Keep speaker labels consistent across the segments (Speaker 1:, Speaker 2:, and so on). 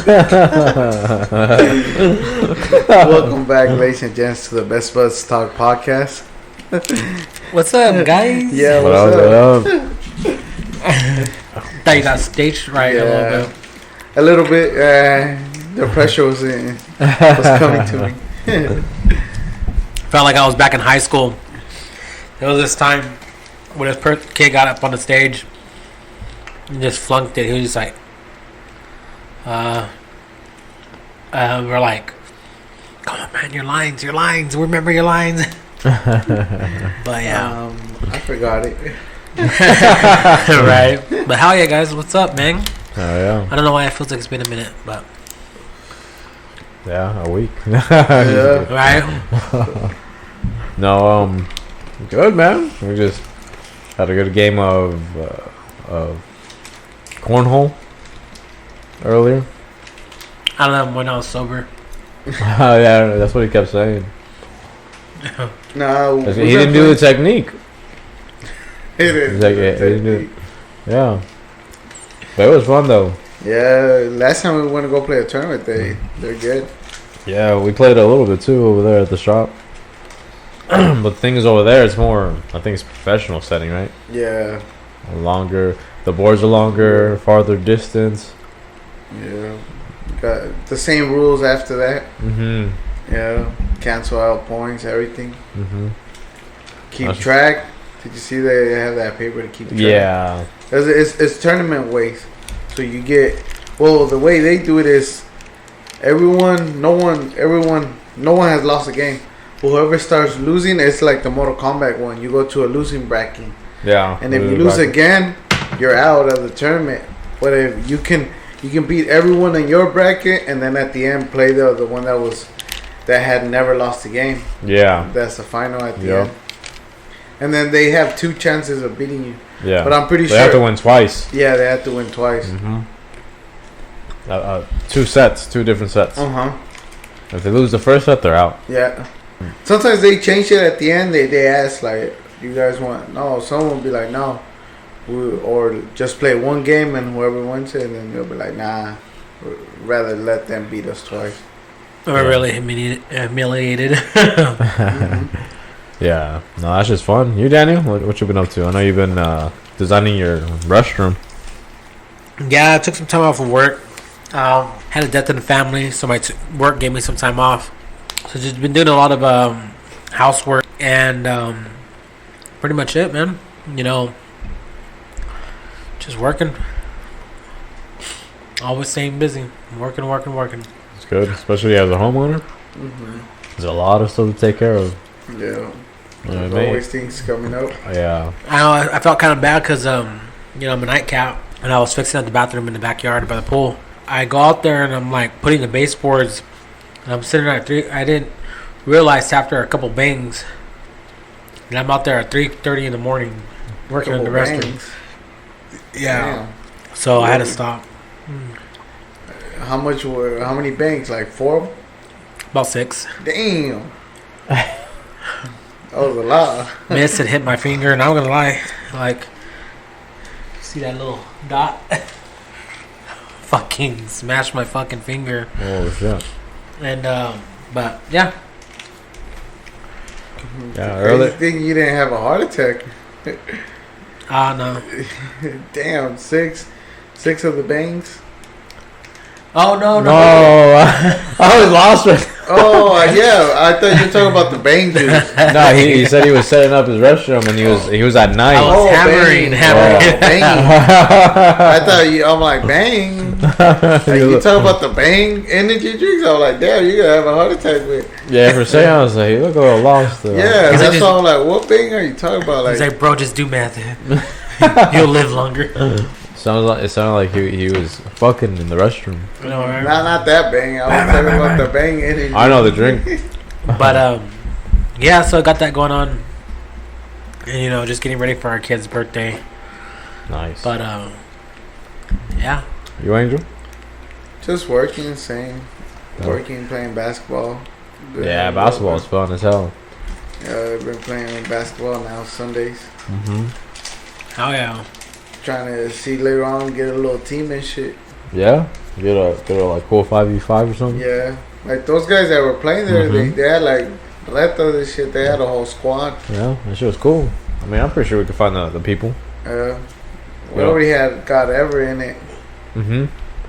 Speaker 1: Welcome back, ladies and gents, to the Best Buds Talk podcast.
Speaker 2: What's up, guys?
Speaker 1: Yeah,
Speaker 3: What
Speaker 1: what's up?
Speaker 2: Thought you got staged right a little bit.
Speaker 1: A little bit. The pressure was coming to me.
Speaker 2: Felt like I was back in high school. There was this time when this kid got up on the stage and just flunked it. He was just like, we're like, come on, man, your lines. Remember your lines. But yeah.
Speaker 1: I forgot it.
Speaker 2: Right. But hell yeah, guys. What's up, man?
Speaker 3: Oh yeah.
Speaker 2: I don't know why it feels like it's been a minute, but.
Speaker 3: Yeah, a week.
Speaker 1: Yeah.
Speaker 2: Right?
Speaker 3: No, good, man. We just had a good game of cornhole earlier.
Speaker 2: I don't know when I was sober.
Speaker 3: Yeah, that's what he kept saying.
Speaker 1: No,
Speaker 3: He didn't do the technique.
Speaker 1: He didn't.
Speaker 3: He didn't do it. Yeah, but it was fun though.
Speaker 1: Yeah, last time we went to go play a tournament, they're good.
Speaker 3: Yeah, we played a little bit too over there at the shop. But the thing is, over there, it's more. I think it's professional setting, right?
Speaker 1: Yeah.
Speaker 3: Longer. The boards are longer, farther distance.
Speaker 1: Yeah. Got the same rules after that.
Speaker 3: Mhm.
Speaker 1: Yeah. Cancel out points, everything.
Speaker 3: Mhm.
Speaker 1: Keep track. Did you see they have that paper to keep track?
Speaker 3: Yeah.
Speaker 1: It's tournament ways. So you get, well, the way they do it is no one has lost a game. Whoever starts losing, it's like the Mortal Kombat one. You go to a losing bracket.
Speaker 3: Yeah.
Speaker 1: And if you lose again, you're out of the tournament. But if you can beat everyone in your bracket, and then at the end play the one that had never lost a game.
Speaker 3: Yeah.
Speaker 1: That's the final at the end. And then they have 2 chances of beating you.
Speaker 3: Yeah.
Speaker 1: But I'm pretty sure
Speaker 3: they have to win twice.
Speaker 1: Yeah, they have to win twice.
Speaker 3: Mm-hmm. 2 sets, 2 different sets. If they lose the first set, they're out.
Speaker 1: Yeah. Sometimes they change it at the end. They ask like, "You guys want?" No, someone will be like, "No," or just play one game and whoever wins it, and then they'll be like, "Nah, we'd rather let them beat us twice."
Speaker 2: We're really humiliated.
Speaker 1: Mm-hmm.
Speaker 3: Yeah. No, that's just fun. You, Daniel, what you been up to? I know you've been designing your restroom.
Speaker 2: Yeah, I took some time off of work. Had a death in the family, so my work gave me some time off. So just been doing a lot of housework and pretty much it, man. You know, just working. Always staying busy. Working.
Speaker 3: It's good, especially as a homeowner.
Speaker 1: Mm-hmm.
Speaker 3: There's a lot of stuff to take care of.
Speaker 1: Yeah.
Speaker 3: There's
Speaker 1: always things coming up.
Speaker 3: Yeah.
Speaker 2: I felt kind of bad because I'm a nightcap and I was fixing up the bathroom in the backyard by the pool. I go out there and I'm like putting the baseboards, and I'm sitting there at 3. I didn't realize after a couple bangs, and I'm out there at 3:30 in the morning working in the restroom. Yeah. Damn. So I had to stop.
Speaker 1: How many bangs? Like 4?
Speaker 2: About 6.
Speaker 1: Damn. That was a lot.
Speaker 2: Missed and hit my finger, and I'm gonna lie, like, see that little dot? Fucking smashed my fucking finger.
Speaker 3: Oh shit.
Speaker 2: And but yeah.
Speaker 3: Yeah, early.
Speaker 1: Think you didn't have a heart attack?
Speaker 2: No.
Speaker 1: Damn, 6 of the bangs.
Speaker 2: Oh no.
Speaker 3: I was lost right.
Speaker 1: Oh yeah, I thought you were talking about the bang juice.
Speaker 3: No, he said he was setting up his restroom and he was at night.
Speaker 2: I was hammering.
Speaker 1: Bang. I thought I'm like bang. Like, you talking about the bang energy drinks? I was like, damn, you're gonna have a heart attack with.
Speaker 3: Yeah, for a second I was like, you look a little lost.
Speaker 1: Yeah, that's why I'm like, what bang are you talking about? Like,
Speaker 2: he's like, bro, just do math. You'll live longer.
Speaker 3: It sounded like he was fucking in the restroom.
Speaker 2: No, right?
Speaker 1: Not that bang. I was talking about the bang energy.
Speaker 3: I know the drink.
Speaker 2: But yeah, so I got that going on, and just getting ready for our kid's birthday.
Speaker 3: Nice.
Speaker 2: But yeah.
Speaker 3: You, Angel?
Speaker 1: Just working, same. Working, playing basketball.
Speaker 3: Yeah, basketball is fun as hell.
Speaker 1: Yeah, I've been playing basketball now Sundays.
Speaker 3: Mm-hmm.
Speaker 2: Oh yeah.
Speaker 1: Trying to see later on get a little team and shit.
Speaker 3: Yeah. Get a like cool 5v5 or something.
Speaker 1: Yeah, like those guys that were playing there, they had like Reto this shit. They had a whole squad.
Speaker 3: Yeah, that shit was cool. I mean, I'm pretty sure we could find the people.
Speaker 1: We already had got Ever in it.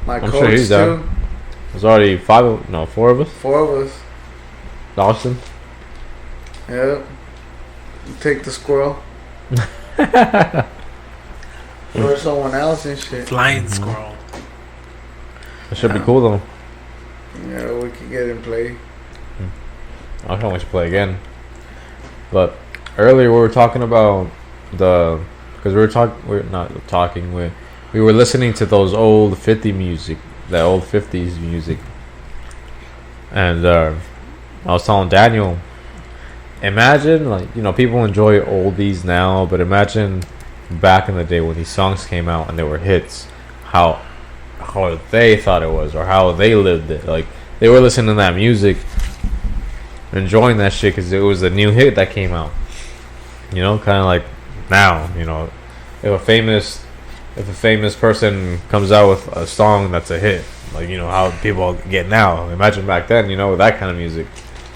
Speaker 1: My
Speaker 3: I'm
Speaker 1: coach
Speaker 3: sure he's
Speaker 1: too.
Speaker 3: there. There's already 4 of us.
Speaker 1: 4 of us.
Speaker 3: Dawson.
Speaker 1: Yeah. Take the squirrel. Or someone else and shit.
Speaker 2: Flying squirrel.
Speaker 3: That should be cool though.
Speaker 1: Yeah, we could get in play.
Speaker 3: I don't know we should play again. But earlier we were talking about because we were listening to those old 50s music, and I was telling Daniel, imagine like people enjoy oldies now, but imagine back in the day when these songs came out and they were hits, how they thought it was or how they lived it. Like they were listening to that music, enjoying that shit because it was a new hit that came out. Kind of like now, if a famous person comes out with a song that's a hit, like how people get now. Imagine back then, with that kind of music.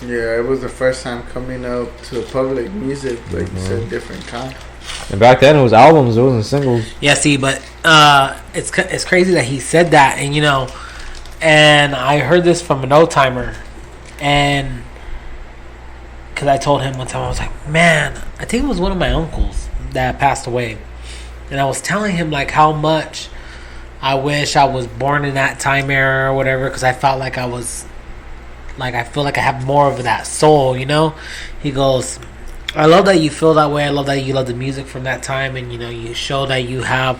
Speaker 1: Yeah, it was the first time coming out to public music, like you said, different kind.
Speaker 3: And back then it was albums, it wasn't singles.
Speaker 2: Yeah, see, but it's crazy that he said that, and and I heard this from an old timer, and because I told him one time, I was like, man, I think it was one of my uncles that passed away, and I was telling him like how much I wish I was born in that time era or whatever, because I felt like I feel like I have more of that soul, He goes, I love that you feel that way. I love that you love the music from that time, and you show that you have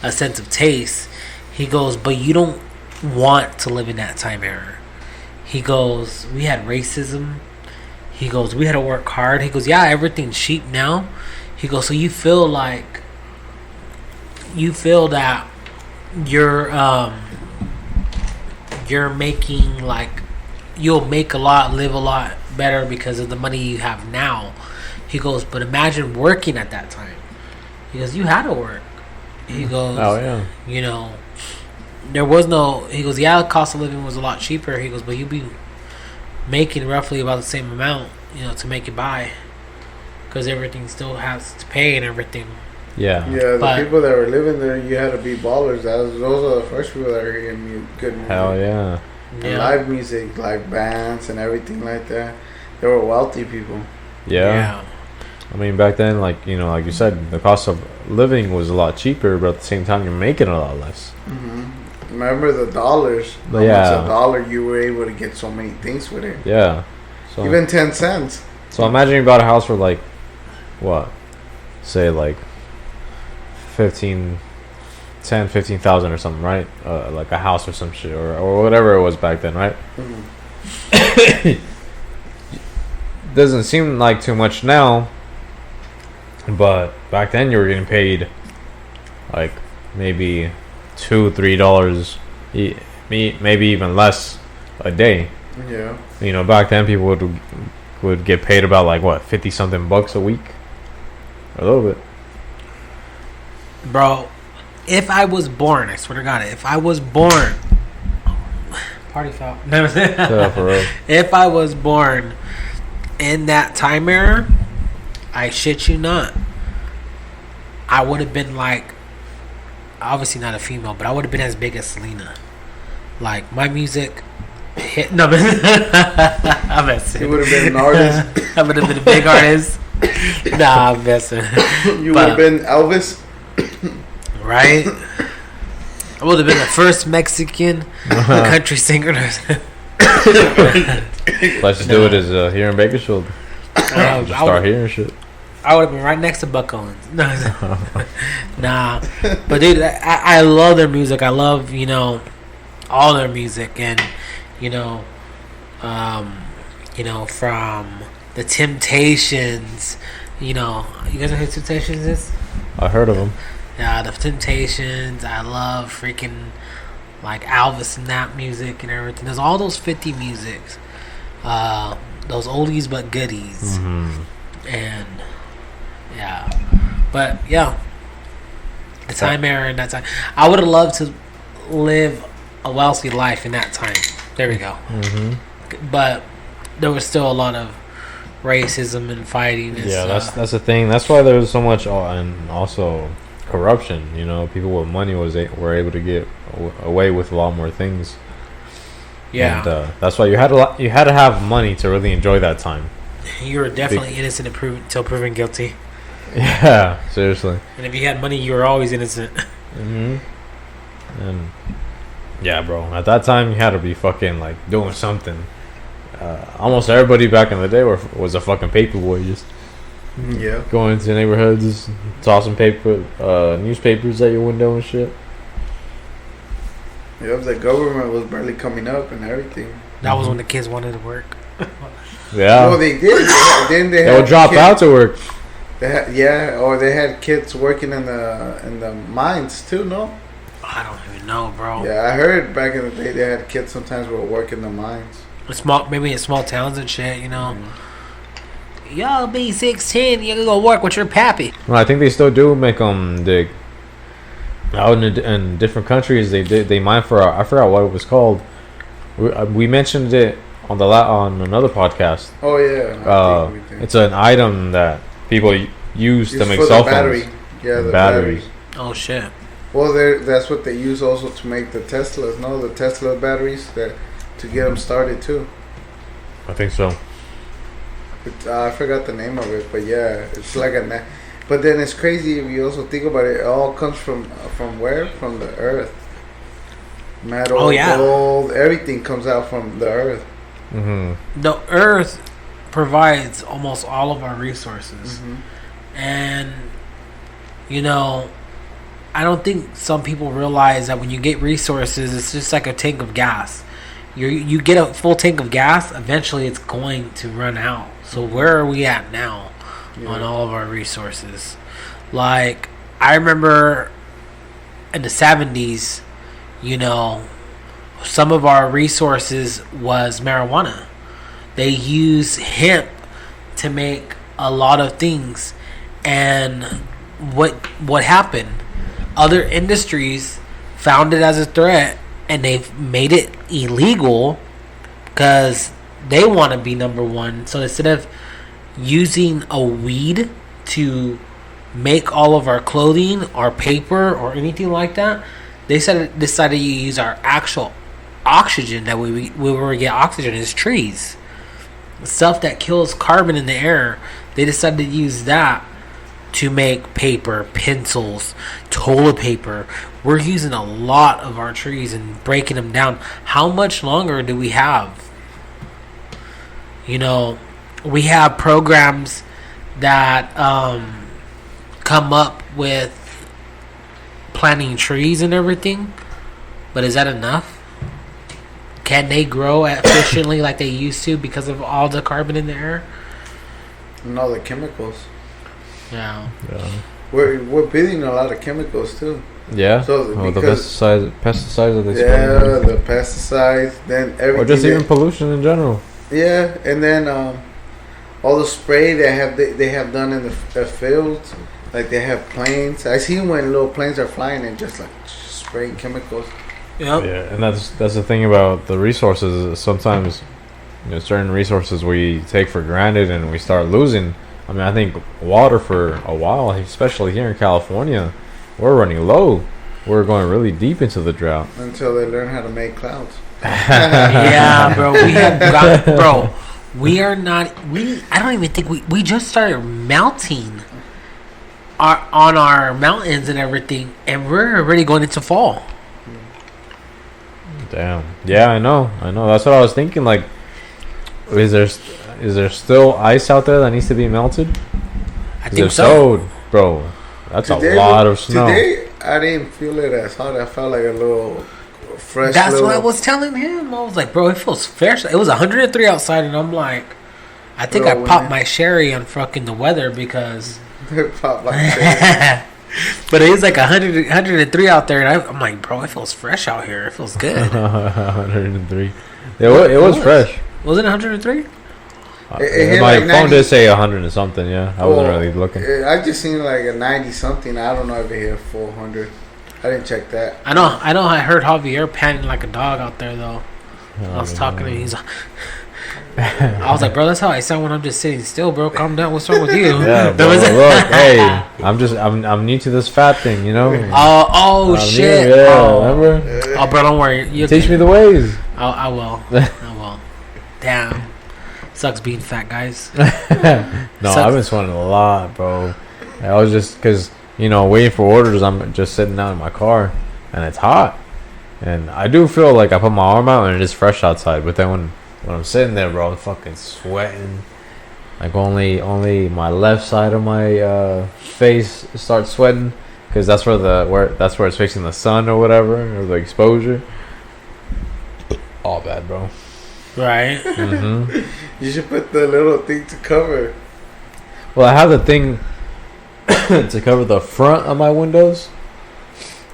Speaker 2: a sense of taste. He goes, but you don't want to live in that time era. He goes, we had racism. He goes, we had to work hard. He goes, yeah, everything's cheap now. He goes, so you feel that you're making like you'll make a lot, live a lot better because of the money you have now. He goes, but imagine working at that time. He goes, you had to work. He goes,
Speaker 3: oh yeah,
Speaker 2: there was no. He goes, yeah, the cost of living was a lot cheaper. He goes, but you'd be making roughly about the same amount, to make it by, because everything still has to pay and everything.
Speaker 3: Yeah.
Speaker 1: Yeah, the people that were living there, you had to be ballers. Those are the first people that were hearing good music.
Speaker 3: Hell yeah.
Speaker 1: And live music, like bands and everything like that. They were wealthy people.
Speaker 3: Yeah. I mean, back then, like you said, the cost of living was a lot cheaper, but at the same time, you're making a lot less.
Speaker 1: Remember the dollars? How much a dollar you were able to get so many things with it.
Speaker 3: Yeah. So,
Speaker 1: even 10 cents.
Speaker 3: So imagine you bought a house for like, what? Say like 15,000 or something, right? Like a house or some shit, or whatever it was back then, right? Doesn't seem like too much now, but back then you were getting paid like maybe $2-3, maybe even less a day.
Speaker 1: Yeah.
Speaker 3: Back then people would get paid about like what, 50 something bucks a week, a little bit.
Speaker 2: Bro, if I was born, I swear to God, if I was born, party foul. If I was born in that time era, I shit you not, I would have been like, obviously not a female, but I would have been as big as Selena. Like my music hit. No, I'm messing.
Speaker 1: You would have been an artist.
Speaker 2: I would have been a big artist. Nah, I'm messing.
Speaker 1: You would have been Elvis.
Speaker 2: Right? I would have been the first Mexican country singer.
Speaker 3: Let's just do it as here in Bakersfield. Just start hearing shit.
Speaker 2: I would have been right next to Buck Owens. Nah. But dude, I love their music. I love, all their music, and from the Temptations. You guys know who Temptations is?
Speaker 3: I heard of them.
Speaker 2: Yeah, the Temptations. I love freaking like Elvis and that music and everything. There's all those 50 musics, those oldies but goodies, and the time era and that time. I would have loved to live a wealthy life in that time. There we go.
Speaker 3: Mm-hmm.
Speaker 2: But there was still a lot of racism and fighting. And stuff.
Speaker 3: that's the thing. That's why there was so much, and also corruption. You know, people with money were able to get away with a lot more things.
Speaker 2: Yeah,
Speaker 3: and that's why you had to have money to really enjoy that time.
Speaker 2: You were definitely innocent until proven guilty.
Speaker 3: Yeah, seriously.
Speaker 2: And if you had money, you were always innocent.
Speaker 3: Mm-hmm. And yeah, bro, at that time you had to be fucking like doing something. Almost everybody back in the day was a fucking paper boy, just going to neighborhoods, tossing newspapers at your window and shit.
Speaker 1: Yeah, the government was barely coming up and everything.
Speaker 2: That was when the kids wanted to work.
Speaker 3: Yeah.
Speaker 1: No, they did. Then
Speaker 3: they would drop out to work.
Speaker 1: Or they had kids working in the mines too. No,
Speaker 2: I don't even know, bro.
Speaker 1: Yeah, I heard back in the day they had kids sometimes who would work in the mines.
Speaker 2: Maybe in small towns and shit, you know. Y'all be 16, you can go work with your pappy.
Speaker 3: Well, I think they still do make dig out in different countries. They mine for I forgot what it was called. We mentioned it on another podcast.
Speaker 1: Oh yeah.
Speaker 3: It's an item that people use to make cell phones.
Speaker 1: Yeah, the
Speaker 3: batteries.
Speaker 2: Oh shit.
Speaker 1: Well, that's what they use also to make the Teslas. No, the Tesla batteries to get them started too.
Speaker 3: I think so.
Speaker 1: I forgot the name of it, but yeah, it's like but then it's crazy if you also think about it. It all comes from where? From the earth. Metal, gold, everything comes out from the earth.
Speaker 2: Mm-hmm. The earth provides almost all of our resources, and you know, I don't think some people realize that when you get resources, it's just like a tank of gas. You get a full tank of gas, eventually it's going to run out. So where are we at now on all of our resources? Like, I remember in the 70s, you know, some of our resources was marijuana. They use hemp to make a lot of things. And what happened? Other industries found it as a threat, and they've made it illegal because they want to be number one. So instead of using a weed to make all of our clothing or paper or anything like that, they decided to use our actual oxygen that we get oxygen is trees. Stuff that kills carbon in the air, they decided to use that to make paper, pencils, toilet paper. We're using a lot of our trees and breaking them down. How much longer do we have? You know, we have programs that come up with planting trees and everything, but is that enough? Can they grow efficiently like they used to because of all the carbon in the air?
Speaker 1: And all the chemicals.
Speaker 2: Yeah.
Speaker 1: We're breathing a lot of chemicals too.
Speaker 3: Yeah. So the pesticides that they
Speaker 1: spray. The pesticides, then everything.
Speaker 3: Or just even pollution in general.
Speaker 1: Yeah, and then all the spray they have done in the fields, like they have planes. I see when little planes are flying and just like spraying chemicals.
Speaker 2: Yep.
Speaker 3: Yeah, and that's the thing about the resources. Sometimes, you know, certain resources we take for granted and we start losing. I mean, I think water for a while, especially here in California, we're running low. We're going really deep into the drought.
Speaker 1: Until they learn how to make clouds.
Speaker 2: Yeah, bro. We are not. I don't even think we just started melting on our mountains and everything, and we're already going into fall.
Speaker 3: Damn. Yeah, I know. That's what I was thinking. Like, is there still ice out there that needs to be melted?
Speaker 2: I think so.
Speaker 3: Bro, that's a lot of snow.
Speaker 1: Today, I didn't feel it as hot. I felt like a little fresh.
Speaker 2: That's what I was telling him. I was like, bro, it feels fresh. It was 103 outside, and I'm like, I think I popped my sherry on fucking the weather because.
Speaker 1: Popped my cherry.
Speaker 2: But it was like 103 out there, and I'm like, bro, it feels fresh out here. It feels good.
Speaker 3: 103. It was fresh.
Speaker 2: Was it 103?
Speaker 3: My phone did say 100 and something. Yeah, I wasn't really looking.
Speaker 1: I just seen like a 90 something. I don't know if it hit 400. I didn't check that.
Speaker 2: I know. I heard Javier panting like a dog out there though. I was talking to him. He's. I was like, bro, that's how I sound when I'm just sitting still, bro. Calm down. What's wrong with you?
Speaker 3: Yeah, bro, look, hey, I'm new to this fat thing, you know.
Speaker 2: Oh shit.
Speaker 3: New, yeah,
Speaker 2: oh.
Speaker 3: remember?
Speaker 2: Oh, bro, don't worry. You
Speaker 3: Teach me the ways.
Speaker 2: I will. I will. Damn. Sucks being fat, guys.
Speaker 3: No, I've been sweating a lot, bro. I was just because waiting for orders. I'm just sitting down in my car, and it's hot, and I do feel like I put my arm out and it is fresh outside. But then when I'm sitting there, bro, I'm fucking sweating. Like only my left side of my face starts sweating because that's where it's facing the sun or whatever, or the exposure. All bad, bro.
Speaker 2: Right.
Speaker 1: You should put the little thing to cover.
Speaker 3: Well, I have the thing to cover the front of my windows,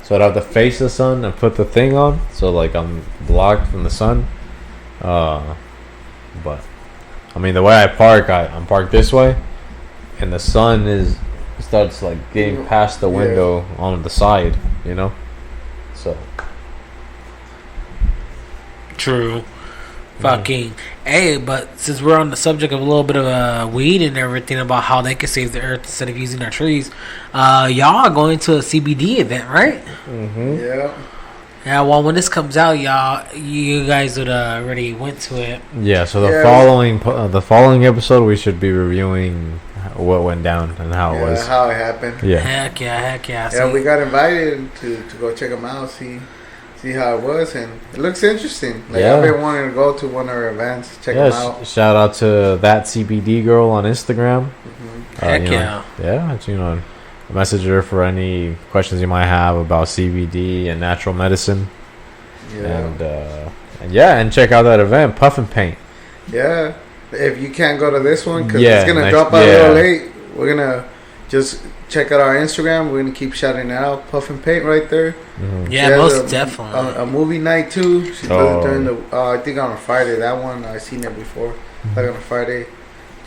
Speaker 3: so I'd have to face the sun and put the thing on, so like I'm blocked from the sun. But I mean, the way I park, I'm parked this way, and the sun starts like getting past the window on the side, so
Speaker 2: true. Fucking hey, but since we're on the subject of a little bit of weed and everything about how they can save the earth instead of using our trees, y'all are going to a CBD event, right?
Speaker 1: Yeah.
Speaker 2: Yeah. Well, when this comes out, you guys would already went to it.
Speaker 3: Yeah. So the following episode, we should be reviewing what went down and how it was,
Speaker 1: how it happened.
Speaker 3: Yeah.
Speaker 2: Heck yeah.
Speaker 1: Yeah, we got invited to go check them out, see how it was, and it looks interesting. Like I've been wanting to go to one of her events, check them out.
Speaker 3: Shout out to that CBD girl on Instagram.
Speaker 2: Heck yeah.
Speaker 3: Yeah, message her for any questions you might have about CBD and natural medicine. Yeah. And check out that event, Puff and Paint.
Speaker 1: Yeah. If you can't go to this one, because it's going to drop out a little late, we're going to just check out our Instagram. We're going to keep shouting it out. Puff and Paint right there.
Speaker 2: Mm-hmm. Yeah, most definitely.
Speaker 1: A movie night, too. She does it during I think on a Friday. That one, I've seen it before. Like on a Friday.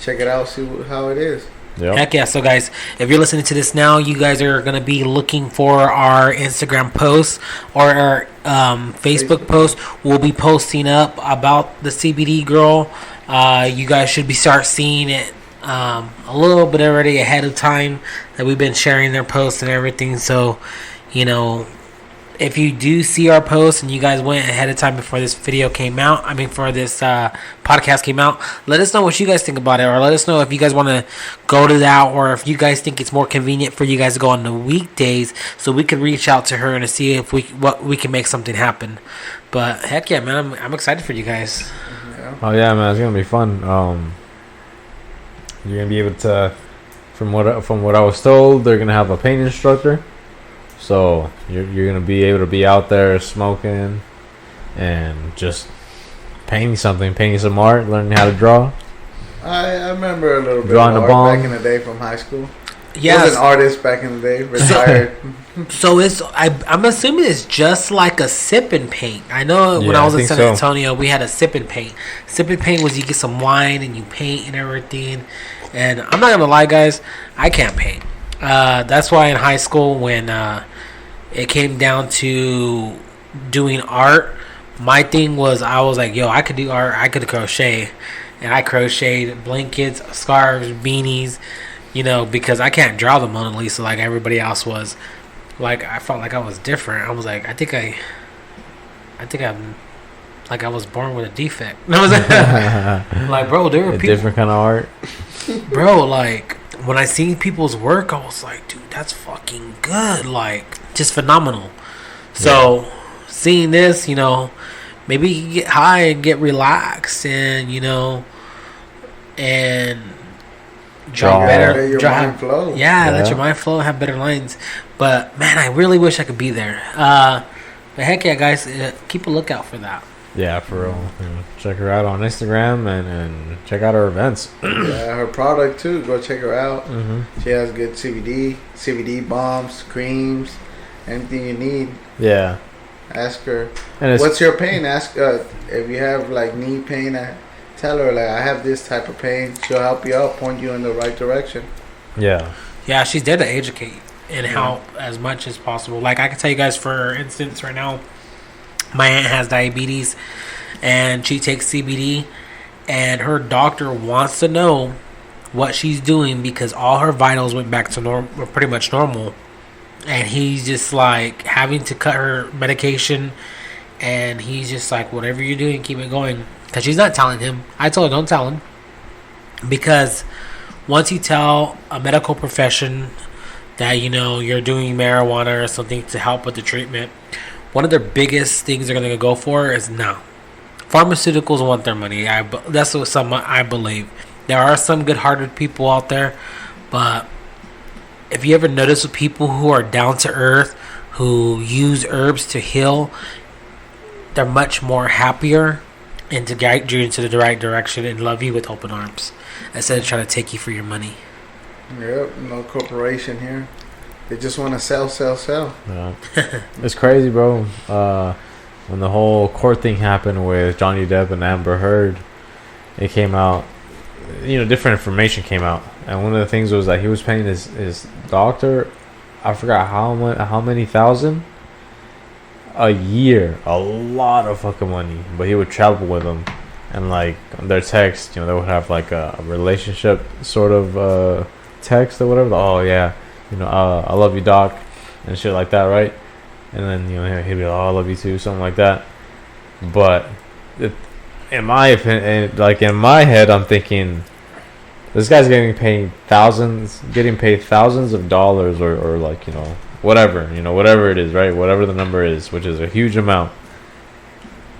Speaker 1: Check it out, see how it is.
Speaker 3: Yep.
Speaker 2: Heck yeah. So guys, if you're listening to this now, you guys are going to be looking for our Instagram posts or our Facebook post. We'll be posting up about the CBD girl. You guys should start seeing it a little bit already ahead of time that we've been sharing their posts and everything. So, if you do see our posts and you guys went ahead of time before this video came out, before this podcast came out, let us know what you guys think about it, or let us know if you guys want to go to that, or if you guys think it's more convenient for you guys to go on the weekdays, so we could reach out to her and see if we can make something happen. But heck yeah, man, I'm excited for you guys.
Speaker 1: Yeah.
Speaker 3: Oh yeah, man, it's gonna be fun. You're gonna be able to, from what I was told, they're gonna have a paint instructor. So you're gonna be able to be out there smoking and just painting some art, learning how to draw.
Speaker 1: I remember a little bit
Speaker 3: Drawing
Speaker 1: of
Speaker 3: a
Speaker 1: art back in the day from high school.
Speaker 2: Yeah,
Speaker 1: I was an artist back in the day, retired.
Speaker 2: So I'm assuming it's just like a sip and paint. I know when I was in San Antonio, we had a sip and paint. Sip and paint was you get some wine and you paint and everything. And I'm not gonna lie, guys, I can't paint. That's why in high school, when it came down to doing art, my thing was I was like, yo, I could do art, I could crochet. And I crocheted blankets, scarves, beanies, because I can't draw the Mona Lisa like everybody else was. Like, I felt like I was different. I was like, I think I'm like I was born with a defect. Like, bro, there were people,
Speaker 3: different kind of art.
Speaker 2: Bro, like, when I seen people's work, I was like, dude, that's fucking good. Like, just phenomenal. So, seeing this, maybe you can get high and get relaxed and, and draw better.
Speaker 1: Let your mind flow.
Speaker 2: Yeah, let your mind flow, have better lines. But, man, I really wish I could be there. But heck yeah, guys, keep a lookout for that.
Speaker 3: Yeah, for real. Check her out on Instagram and check out her events.
Speaker 1: Yeah, her product too. Go check her out.
Speaker 3: Mm-hmm.
Speaker 1: She has good CBD bombs, creams, anything you need.
Speaker 3: Yeah.
Speaker 1: Ask her.
Speaker 3: And
Speaker 1: what's your pain? Ask if you have like knee pain. Tell her like I have this type of pain. She'll help you out, point you in the right direction.
Speaker 3: Yeah.
Speaker 2: Yeah, she's there to educate. and help as much as possible. Like I can tell you guys, for instance, right now, my aunt has diabetes, and she takes CBD, and her doctor wants to know what she's doing because all her vitals went back to pretty much normal, and he's just like having to cut her medication, and he's just like, whatever you're doing, keep it going. Because she's not telling him. I told her, don't tell him, because once you tell a medical profession that, you know, you're doing marijuana or something to help with the treatment, one of their biggest things they're going to go for is no. Pharmaceuticals want their money. That's what I believe. There are some good-hearted people out there, but if you ever notice with people who are down to earth, who use herbs to heal, they're much more happier and to guide you into the right direction and love you with open arms instead of trying to take you for your money.
Speaker 1: Yep, no corporation here. They just want to sell.
Speaker 3: Yeah. It's crazy, bro. When the whole court thing happened with Johnny Depp and Amber Heard, it came out, you know, different information came out. And one of the things was that he was paying his doctor, I forgot how many thousand a year, a lot of fucking money. But he would travel with them, and like their text, you know, they would have like a relationship sort of text or whatever. Oh yeah, you know, I love you, doc, and shit like that, right? And then, you know, he'd be like, oh, I love you too, something like that. But in my opinion, like in my head, I'm thinking this guy's getting paid thousands of dollars, or like, you know, whatever it is, right? Whatever the number is, which is a huge amount.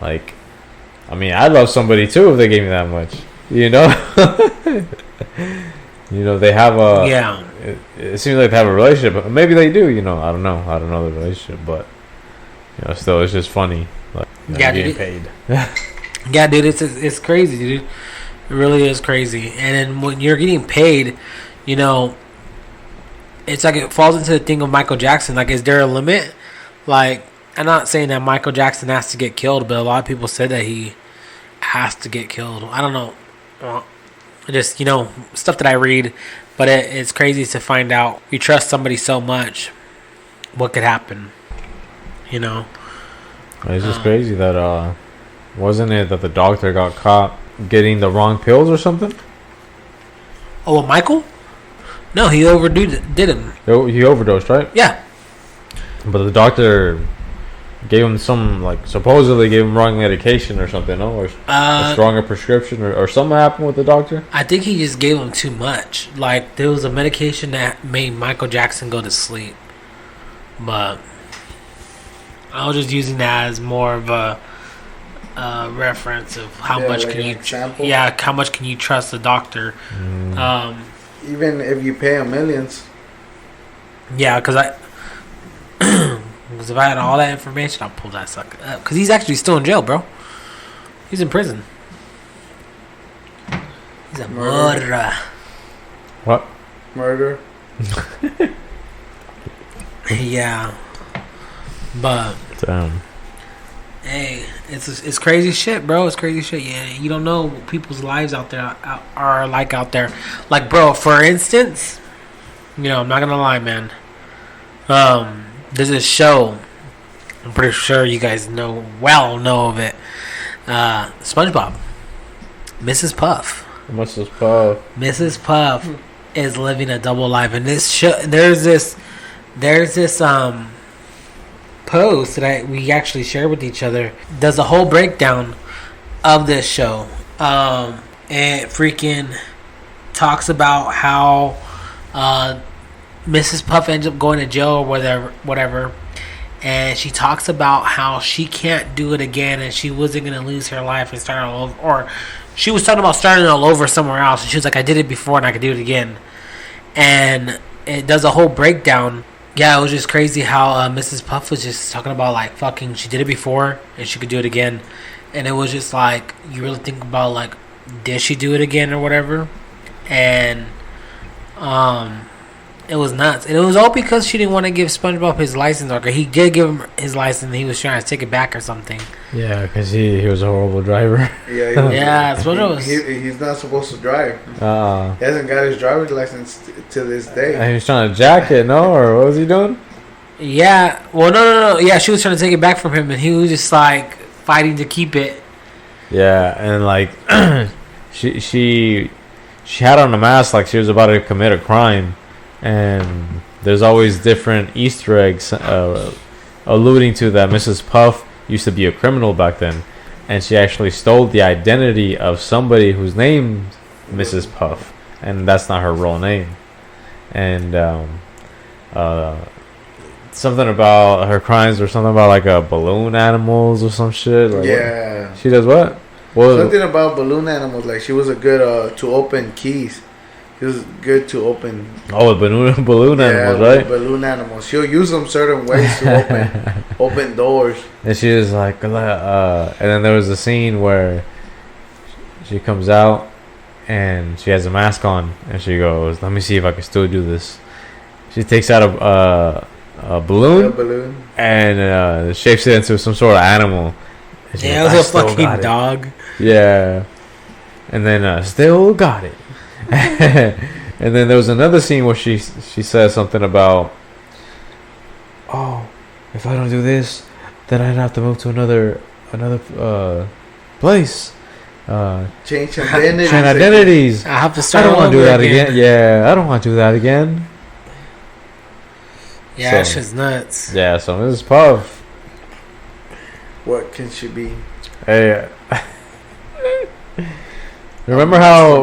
Speaker 3: Like, I mean, I'd love somebody too if they gave me that much, you know. You know, they have a...
Speaker 2: Yeah.
Speaker 3: It seems like they have a relationship. But maybe they do, you know. I don't know the relationship. But, you know, still, it's just funny. Like, you know, getting paid.
Speaker 2: Yeah, dude, it's crazy, dude. It really is crazy. And then when you're getting paid, you know, it's like it falls into the thing of Michael Jackson. Like, is there a limit? Like, I'm not saying that Michael Jackson has to get killed, but a lot of people said that he has to get killed. I don't know. Well, just, you know, stuff that I read, but it's crazy to find out. You trust somebody so much, what could happen, you know?
Speaker 3: It's just crazy that wasn't it that the doctor got caught getting the wrong pills or something?
Speaker 2: Oh, well, Michael? No, he did him.
Speaker 3: He overdosed, right?
Speaker 2: Yeah.
Speaker 3: But the doctor gave him some, like, supposedly gave him wrong medication or something, no? Or a stronger prescription, or something happened with the doctor?
Speaker 2: I think he just gave him too much. Like, there was a medication that made Michael Jackson go to sleep. But I was just using that as more of a reference of how much like can you... how much can you trust the doctor?
Speaker 1: Even if you pay him millions.
Speaker 2: Yeah, because because if I had all that information, I'll pull that sucker up. Because he's actually still in jail, bro. He's in prison. He's a murderer.
Speaker 3: What?
Speaker 1: Murder.
Speaker 2: Yeah. But
Speaker 3: damn.
Speaker 2: Hey, it's crazy shit, bro. It's crazy shit. Yeah, you don't know what people's lives out there are like out there. Like, bro, for instance, you know, I'm not gonna lie, man. There's a show. I'm pretty sure you guys know of it. SpongeBob. Mrs. Puff. Mrs. Puff is living a double life. And this show, there's this post that we actually share with each other. Does a whole breakdown of this show. And freaking talks about how Mrs. Puff ends up going to jail or whatever. And she talks about how she can't do it again, and she wasn't going to lose her life and start all over. Or she was talking about starting all over somewhere else. And she was like, I did it before and I could do it again. And it does a whole breakdown. Yeah, it was just crazy how Mrs. Puff was just talking about, like, fucking, she did it before and she could do it again. And it was just like, you really think about, like, did she do it again or whatever? And It was nuts, and it was all because she didn't want to give SpongeBob his license, or he did give him his license, and he was trying to take it back or something.
Speaker 3: Yeah, because he was a horrible driver.
Speaker 1: Yeah,
Speaker 2: yeah. SpongeBob was.
Speaker 1: He's not supposed to drive. He hasn't got his driver's license to this day.
Speaker 3: And he was trying to jack it, no, or what was he doing?
Speaker 2: Yeah. Well, no. Yeah, she was trying to take it back from him, and he was just like fighting to keep it.
Speaker 3: Yeah, and like she had on a mask like she was about to commit a crime, and there's always different Easter eggs alluding to that Mrs. Puff used to be a criminal back then, and she actually stole the identity of somebody whose name Mrs. Puff, and that's not her real name. And something about her crimes or something about like balloon animals or some shit. Like,
Speaker 1: yeah.
Speaker 3: What? She does what?
Speaker 1: Something about balloon animals. Like she was a good to open keys. She was good to open.
Speaker 3: Oh, balloon animals, right?
Speaker 1: Balloon animals. She'll use them certain ways to open doors.
Speaker 3: And she was like, and then there was a scene where she comes out and she has a mask on, and she goes, "Let me see if I can still do this." She takes out a balloon, and shapes it into some sort of animal.
Speaker 2: Yeah, it was a fucking dog.
Speaker 3: Yeah, and then still got it. And then there was another scene where she says something about, "Oh, if I don't do this, then I'd have to move to another place.
Speaker 1: Change identities.
Speaker 3: Change identities.
Speaker 2: I have to start.
Speaker 3: I don't want to do that again. Yeah, I don't want to do that again."
Speaker 2: Yeah, that shit's nuts.
Speaker 3: Yeah, so Mrs. Puff.
Speaker 1: What can she be?
Speaker 3: Hey, remember how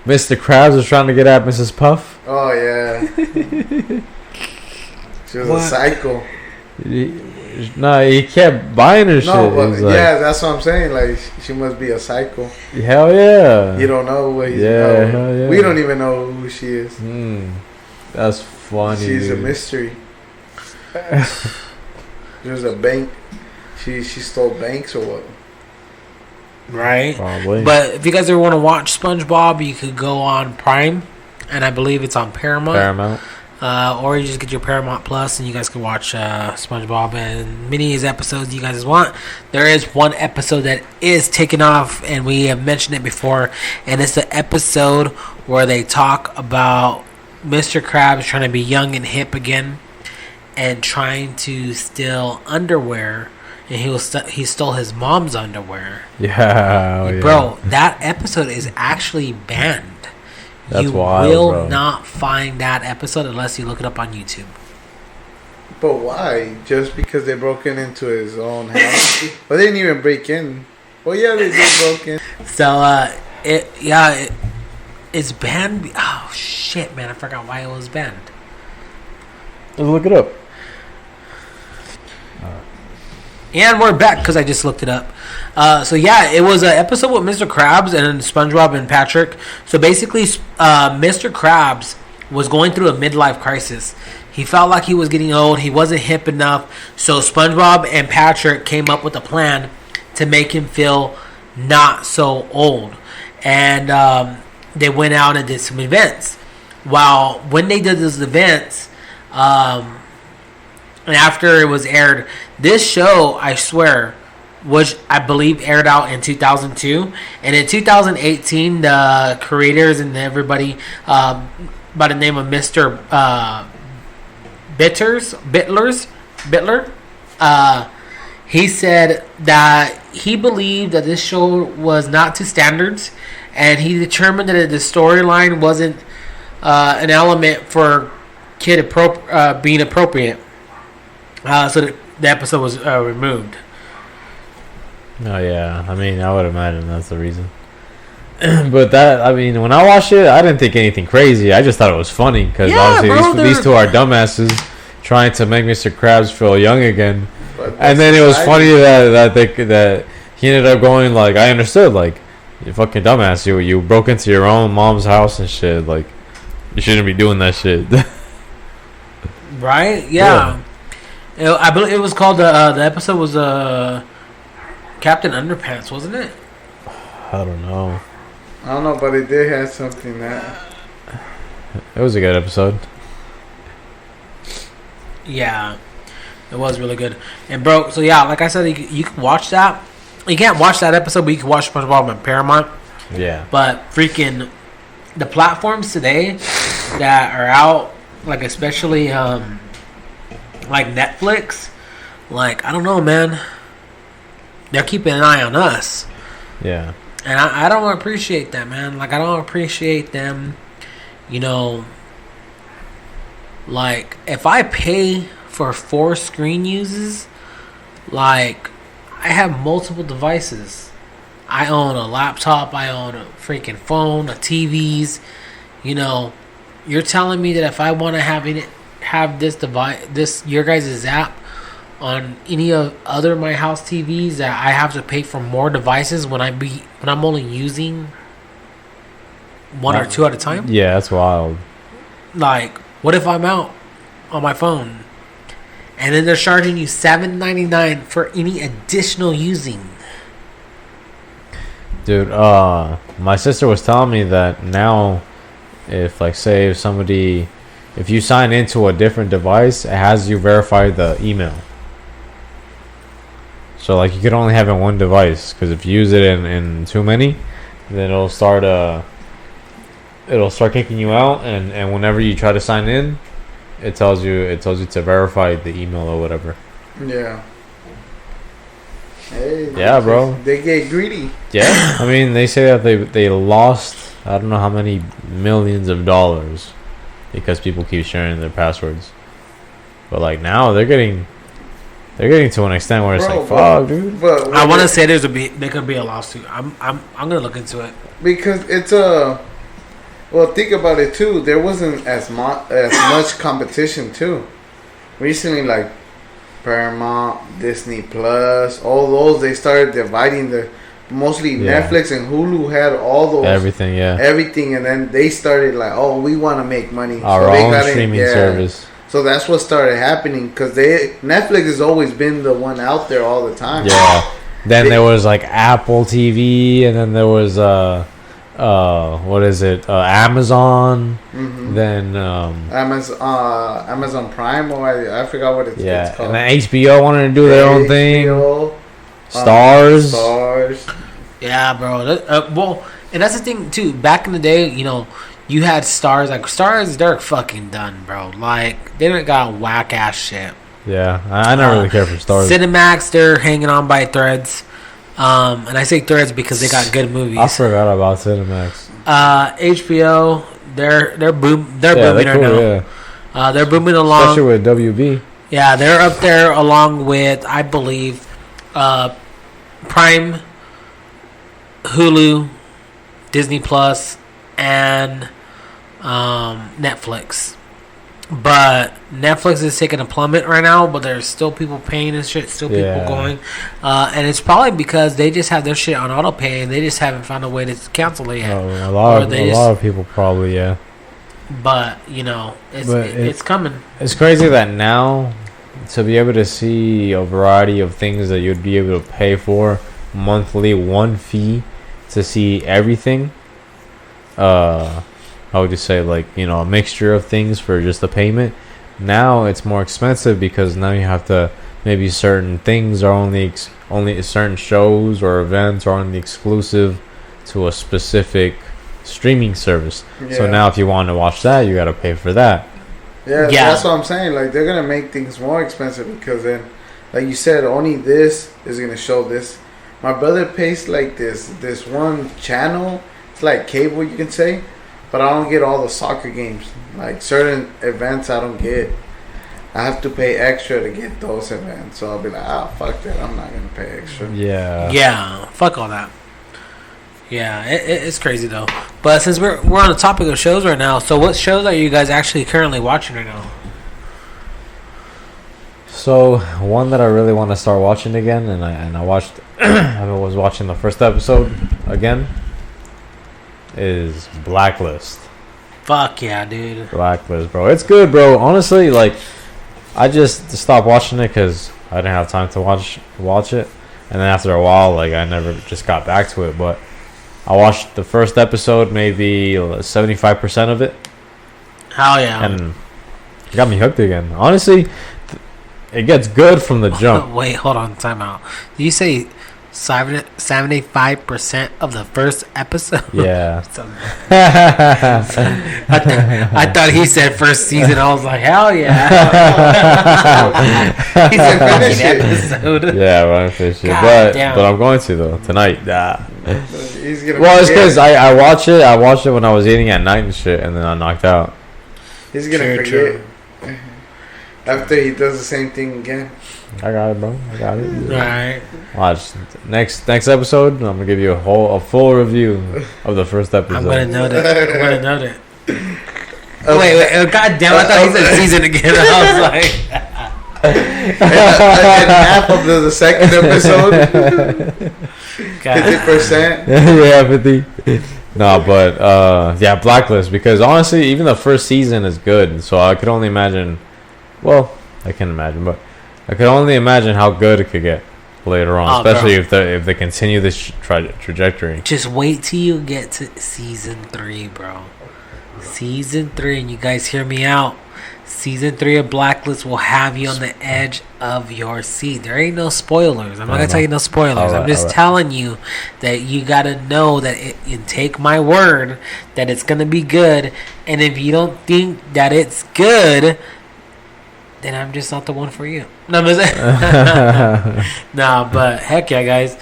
Speaker 3: Mr. Krabs was trying to get at Mrs. Puff?
Speaker 1: Oh yeah. She was a psycho.
Speaker 3: He kept buying her shit.
Speaker 1: But yeah, that's what I'm saying. Like she must be a psycho.
Speaker 3: Hell yeah.
Speaker 1: You don't know what he's
Speaker 3: hell yeah.
Speaker 1: We don't even know who she is.
Speaker 3: That's funny.
Speaker 1: She's a mystery. There's a bank. She stole banks or what?
Speaker 2: Right.
Speaker 3: Probably.
Speaker 2: But if you guys ever want to watch SpongeBob, you could go on Prime, and I believe it's on Paramount. Or you just get your Paramount Plus, and you guys can watch SpongeBob and many of his episodes you guys want. There is one episode that is taken off, and we have mentioned it before, and it's the episode where they talk about Mr. Krabs trying to be young and hip again, and trying to steal underwear, and he stole his mom's underwear.
Speaker 3: Yeah,
Speaker 2: bro, that episode is actually banned.
Speaker 3: That's
Speaker 2: you
Speaker 3: wild,
Speaker 2: will
Speaker 3: bro.
Speaker 2: not find that episode unless you look it up on YouTube.
Speaker 1: But why? Just because they broke into his own house? Well, they didn't even break in. Well, yeah, they did broke in.
Speaker 2: So, it's banned. Oh shit, man! I forgot why it was banned.
Speaker 3: Let's look it up.
Speaker 2: And we're back because I just looked it up. So yeah, it was an episode with Mr. Krabs and SpongeBob and Patrick. So basically, Mr. Krabs was going through a midlife crisis. He felt like he was getting old. He wasn't hip enough. So SpongeBob and Patrick came up with a plan to make him feel not so old. And they went out and did some events. Well, when they did those events, and after it was aired, this show, I swear, which I believe aired out in 2002. And in 2018, the creators and everybody by the name of Mr. Bittler, he said that he believed that this show was not to standards, and he determined that the storyline wasn't an element for kid being appropriate. So the episode was removed.
Speaker 3: Oh yeah, I mean, I would imagine that's the reason. But that, I mean, when I watched it, I didn't think anything crazy. I just thought it was funny because obviously these two are dumbasses trying to make Mr. Krabs feel young again. And then it was funny that he ended up going like, I understood, like, you fucking dumbass, you broke into your own mom's house and shit, like, you shouldn't be doing that shit.
Speaker 2: Right? Yeah. I believe it was called the episode was Captain Underpants, wasn't it?
Speaker 3: I don't know.
Speaker 1: I don't know, but it did have something that.
Speaker 3: It was a good episode.
Speaker 2: Yeah, it was really good. And bro, so yeah, like I said, you can watch that. You can't watch that episode, but you can watch SpongeBob on Paramount.
Speaker 3: Yeah.
Speaker 2: But freaking the platforms today that are out, like especially like Netflix, like I don't know, man. They're keeping an eye on us.
Speaker 3: Yeah.
Speaker 2: And I don't appreciate that, man. Like I don't appreciate them, you know. Like if I pay for 4 screen uses, like I have multiple devices. I own a laptop, I own a freaking phone, a TVs. You know, you're telling me that if I want to have this device, this your guys' app on any of other my house TVs, that I have to pay for more devices when I'm only using one or two at a time?
Speaker 3: Yeah, that's wild.
Speaker 2: Like, what if I'm out on my phone and then they're charging you $7.99 for any additional using?
Speaker 3: Dude, my sister was telling me that now, if like say if you sign into a different device, it has you verify the email. So like you could only have it in one device, because if you use it in too many, then it'll start kicking you out, and whenever you try to sign in, it tells you to verify the email or whatever.
Speaker 1: Yeah. Hey,
Speaker 3: yeah, bro.
Speaker 1: They get greedy.
Speaker 3: Yeah, I mean, they say that they lost I don't know how many millions of dollars because people keep sharing their passwords. But like now they're getting to an extent where it's like, fuck, dude.
Speaker 2: But I want to say there could be a lawsuit. I'm gonna look into it
Speaker 1: because it's a. Well, think about it too. There wasn't as much competition too. Recently, like Paramount, Disney Plus, all those, they started dividing mostly Netflix and Hulu had all those everything, and then they started like, oh, we want to make money.
Speaker 3: Our own streaming service.
Speaker 1: So that's what started happening because Netflix has always been the one out there all the time.
Speaker 3: Yeah. Then there was like Apple TV, and then there was what is it? Amazon. Mm-hmm. Then
Speaker 1: Amazon Prime, or I forgot what it's called.
Speaker 3: And then HBO wanted to do their own thing. Stars.
Speaker 2: Yeah, bro. Well, and that's the thing too. Back in the day, you know, you had Stars. Like Stars, they're fucking done, bro. Like they don't got whack ass shit.
Speaker 3: Yeah, I never really care for Stars.
Speaker 2: Cinemax, they're hanging on by threads. And I say threads because they got good movies.
Speaker 3: I forgot about Cinemax.
Speaker 2: HBO, they're booming right now. Yeah. They're booming along,
Speaker 3: especially with WB.
Speaker 2: Yeah, they're up there along with, I believe, Prime, Hulu, Disney Plus, and Netflix. But Netflix is taking a plummet right now, but there's still people paying and shit, still people going. And it's probably because they just have their shit on auto pay and they just haven't found a way to cancel it yet.
Speaker 3: A lot of people probably, yeah.
Speaker 2: But, you know, it's coming.
Speaker 3: It's crazy that now, to be able to see a variety of things that you'd be able to pay for monthly, one fee to see everything, I would just say, like, you know, a mixture of things for just the payment. Now it's more expensive because now you have to, maybe certain things are only certain shows or events are only exclusive to a specific streaming service. Yeah. So now if you want to watch that, you got to pay for that.
Speaker 1: Yeah, that's what I'm saying. Like, they're going to make things more expensive because then, like you said, only this is going to show this. My brother pays like this one channel. It's like cable, you can say. But I don't get all the soccer games. Like certain events I don't get. I have to pay extra to get those events. So I'll be like, fuck that. I'm not going to pay extra.
Speaker 3: Yeah.
Speaker 2: Yeah. Fuck all that. Yeah. It's crazy though. But since we're on the topic of shows right now, so what shows are you guys actually currently watching right now?
Speaker 3: So one that I really want to start watching again, and I watched, I was watching the first episode again, is Blacklist.
Speaker 2: Fuck yeah, dude.
Speaker 3: Blacklist, bro. It's good, bro. Honestly, like, I just stopped watching it because I didn't have time to watch it, and then after a while, like, I never just got back to it. But I watched the first episode, maybe 75% of it,
Speaker 2: Hell yeah.
Speaker 3: and it got me hooked again. Honestly, it gets good from the jump.
Speaker 2: Wait, hold on, time out. Did you say 75% of the first episode?
Speaker 3: Yeah.
Speaker 2: I thought he said first season. I was like, hell yeah. He said
Speaker 1: Finish
Speaker 2: fucking
Speaker 1: it.
Speaker 2: episode.
Speaker 3: Yeah, I'm gonna finish it,
Speaker 2: God damn.
Speaker 3: but I'm going to though tonight.
Speaker 1: He's gonna
Speaker 3: Well, it's
Speaker 1: forget.
Speaker 3: because I watched it when I was eating at night and shit, and then I knocked out.
Speaker 1: He's gonna forget after he does the same thing again.
Speaker 3: I got it, bro. I got it.
Speaker 2: Right.
Speaker 3: Watch next episode. I'm gonna give you a full review of the first episode.
Speaker 2: I'm gonna note it. Wait. God damn! I thought he said season again. I was like,
Speaker 1: And half of the second episode, 50%.
Speaker 3: Yeah, 50. No, but yeah, Blacklist, because honestly, even the first season is good. So I could only imagine. Well, I can't imagine, but I could only imagine how good it could get later on, especially if they continue this trajectory.
Speaker 2: just wait till you get to season 3, bro. Season 3, and you guys hear me out. Season 3 of Blacklist will have you on the edge of your seat. There ain't no spoilers. I'm not gonna tell you no spoilers. I'm just telling you that you gotta know that you take my word that it's gonna be good. And if you don't think that it's good, then I'm just not the one for you. No, I'm just nah, but heck yeah, guys.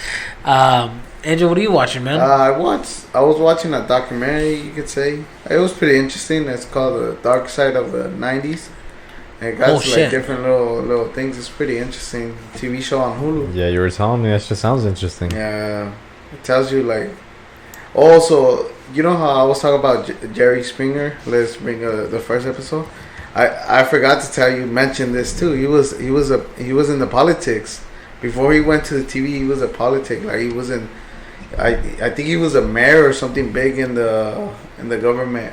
Speaker 2: Andrew, what are you watching, man?
Speaker 1: I was watching a documentary, you could say. It was pretty interesting. It's called The Dark Side of the 90s. And it got like different little things. It's pretty interesting. TV show on Hulu.
Speaker 3: Yeah, you were telling me that just sounds interesting.
Speaker 1: Yeah. It tells you like... Also, you know how I was talking about Jerry Springer? Let's bring the first episode. I forgot to tell you, mention this too. He was in the politics. Before he went to the TV, he was a politic. Like he was in... I think he was a mayor or something big in the government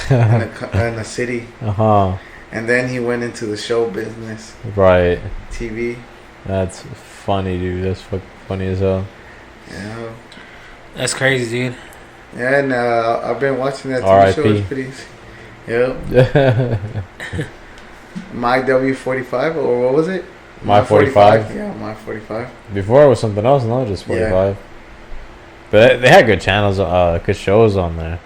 Speaker 1: in the city. And then he went into the show business.
Speaker 3: Right.
Speaker 1: TV.
Speaker 3: That's funny, dude. That's fucking funny as hell.
Speaker 1: Yeah.
Speaker 2: That's crazy, dude.
Speaker 1: Yeah, and I've been watching that TV show. It's pretty... Yep. My W45, or what was it?
Speaker 3: My 45.
Speaker 1: Yeah, My 45.
Speaker 3: Before it was something else, no, just 45. Yeah. But they had good channels, good shows on there.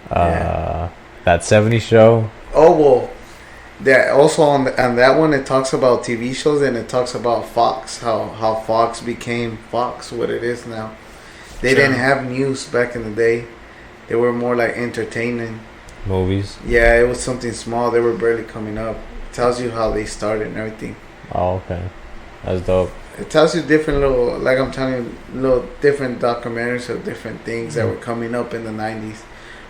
Speaker 3: That 70 show.
Speaker 1: Oh, well, that also on that one, it talks about TV shows, and it talks about Fox, how Fox became Fox, what it is now. They didn't have news back in the day. They were more like entertaining.
Speaker 3: Movies.
Speaker 1: Yeah, it was something small. They were barely coming up. It tells you how they started and everything.
Speaker 3: Oh, okay. That's dope.
Speaker 1: It tells you different little, like I'm telling you, little different documentaries of different things that were coming up in the 90s.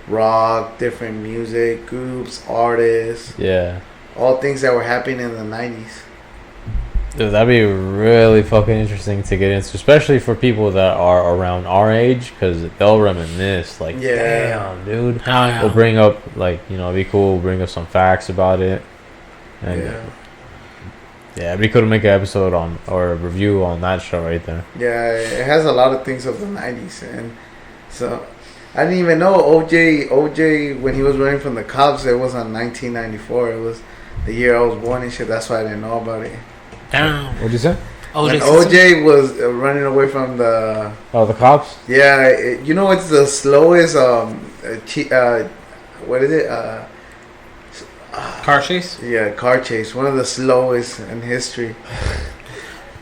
Speaker 1: Rock, different music, groups, artists.
Speaker 3: Yeah.
Speaker 1: All things that were happening in the 90s.
Speaker 3: Dude, that'd be really fucking interesting to get into, especially for people that are around our age, because they'll reminisce. Like, damn, dude.
Speaker 2: Oh, yeah.
Speaker 3: We'll bring up, like, you know, it'd be cool. We'll bring up some facts about it. And yeah, it'd be cool to make an episode on, or a review on that show right there.
Speaker 1: Yeah, it has a lot of things of the 90s. And so, I didn't even know OJ, when he was running from the cops, it was on 1994. It was the year I was born and shit. That's why I didn't know about it.
Speaker 2: Damn.
Speaker 3: What'd you say?
Speaker 1: When OJ was running away from the...
Speaker 3: Oh, the cops?
Speaker 1: Yeah, you know it's the slowest, what is it?
Speaker 2: Car chase?
Speaker 1: Yeah, car chase. One of the slowest in history.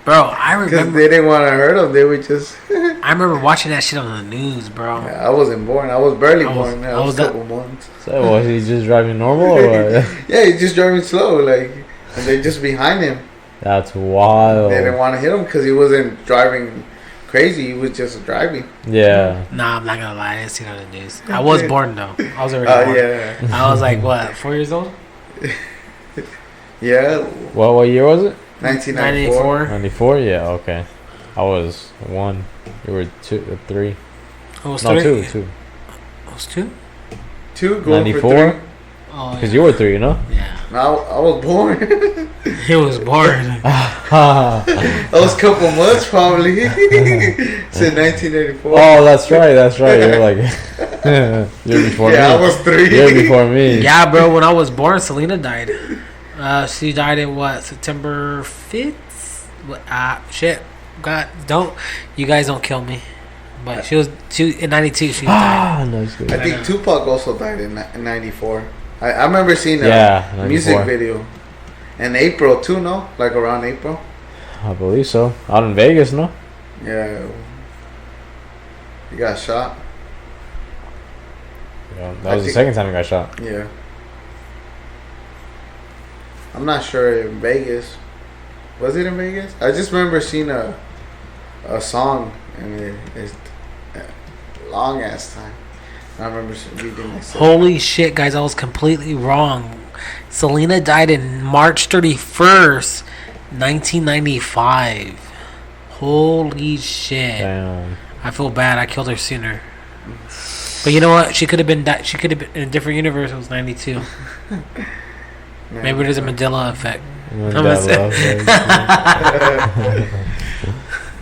Speaker 2: Bro, I remember...
Speaker 1: Because they didn't want to hurt him. They were just...
Speaker 2: I remember watching that shit on the news, bro.
Speaker 1: Yeah, I wasn't born. I was barely born. I was a couple months.
Speaker 3: So, was he just driving normal or what?
Speaker 1: Yeah, he's just driving slow. Like, and they're just behind him.
Speaker 3: That's wild.
Speaker 1: They didn't want to hit him because he wasn't driving crazy. He was just driving.
Speaker 3: Yeah.
Speaker 2: Nah, I'm not gonna lie. I didn't see it on the news. I was born though. I was already born.
Speaker 1: Yeah.
Speaker 2: I was like, what, 4 years old?
Speaker 1: Yeah.
Speaker 3: What year was it?
Speaker 1: 1994.
Speaker 3: 94? Yeah, okay. I was 1. You were 2, 3.
Speaker 2: I was
Speaker 3: 2.
Speaker 2: 2?
Speaker 1: 2 going
Speaker 3: 94?
Speaker 1: for 3.
Speaker 2: Oh,
Speaker 3: Because you were 3, you know?
Speaker 2: Yeah.
Speaker 1: I was born.
Speaker 2: He was born.
Speaker 1: I was a couple months probably. Since 1984.
Speaker 3: Oh, that's right. You're like, you're before me.
Speaker 1: Yeah, I was 3.
Speaker 3: You're before me.
Speaker 2: Yeah, bro. When I was born, Selena died. She died in what, September 5th? What? Shit. God, you guys don't kill me. But she in 92. She died.
Speaker 3: No, it's good.
Speaker 1: I think Tupac also died in 94. I remember seeing a music video in April too. No, like around April.
Speaker 3: I believe so. Out in Vegas, no?
Speaker 1: Yeah. He got shot.
Speaker 3: Yeah, that was the second time he got shot.
Speaker 1: Yeah. I'm not sure in Vegas. Was it in Vegas? I just remember seeing a song and it's a long ass time. I remember reading this.
Speaker 2: Holy shit, guys! I was completely wrong. Selena died in March 31st, 1995. Holy shit!
Speaker 3: Damn.
Speaker 2: I feel bad. I killed her sooner. But you know what? She could have been. She could have been in a different universe. It was 92. Maybe there's a Mandela effect.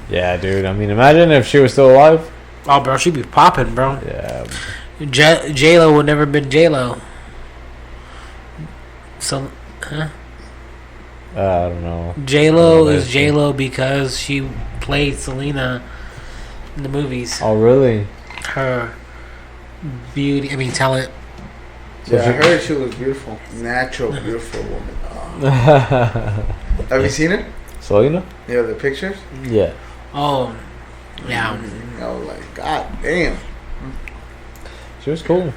Speaker 3: Yeah, dude. I mean, imagine if she was still alive.
Speaker 2: Oh, bro, she'd be popping, bro.
Speaker 3: Yeah.
Speaker 2: J-Lo would never been J-Lo. So, huh?
Speaker 3: I don't know.
Speaker 2: J-Lo is J-Lo because she played Selena in the movies.
Speaker 3: Oh, really?
Speaker 2: Her talent.
Speaker 1: Yeah, I heard she was beautiful. Natural, beautiful woman. Oh. Have you seen it?
Speaker 3: Selena?
Speaker 1: Yeah, the pictures?
Speaker 3: Yeah.
Speaker 2: Oh, yeah.
Speaker 1: I was like, God damn.
Speaker 3: She was cool.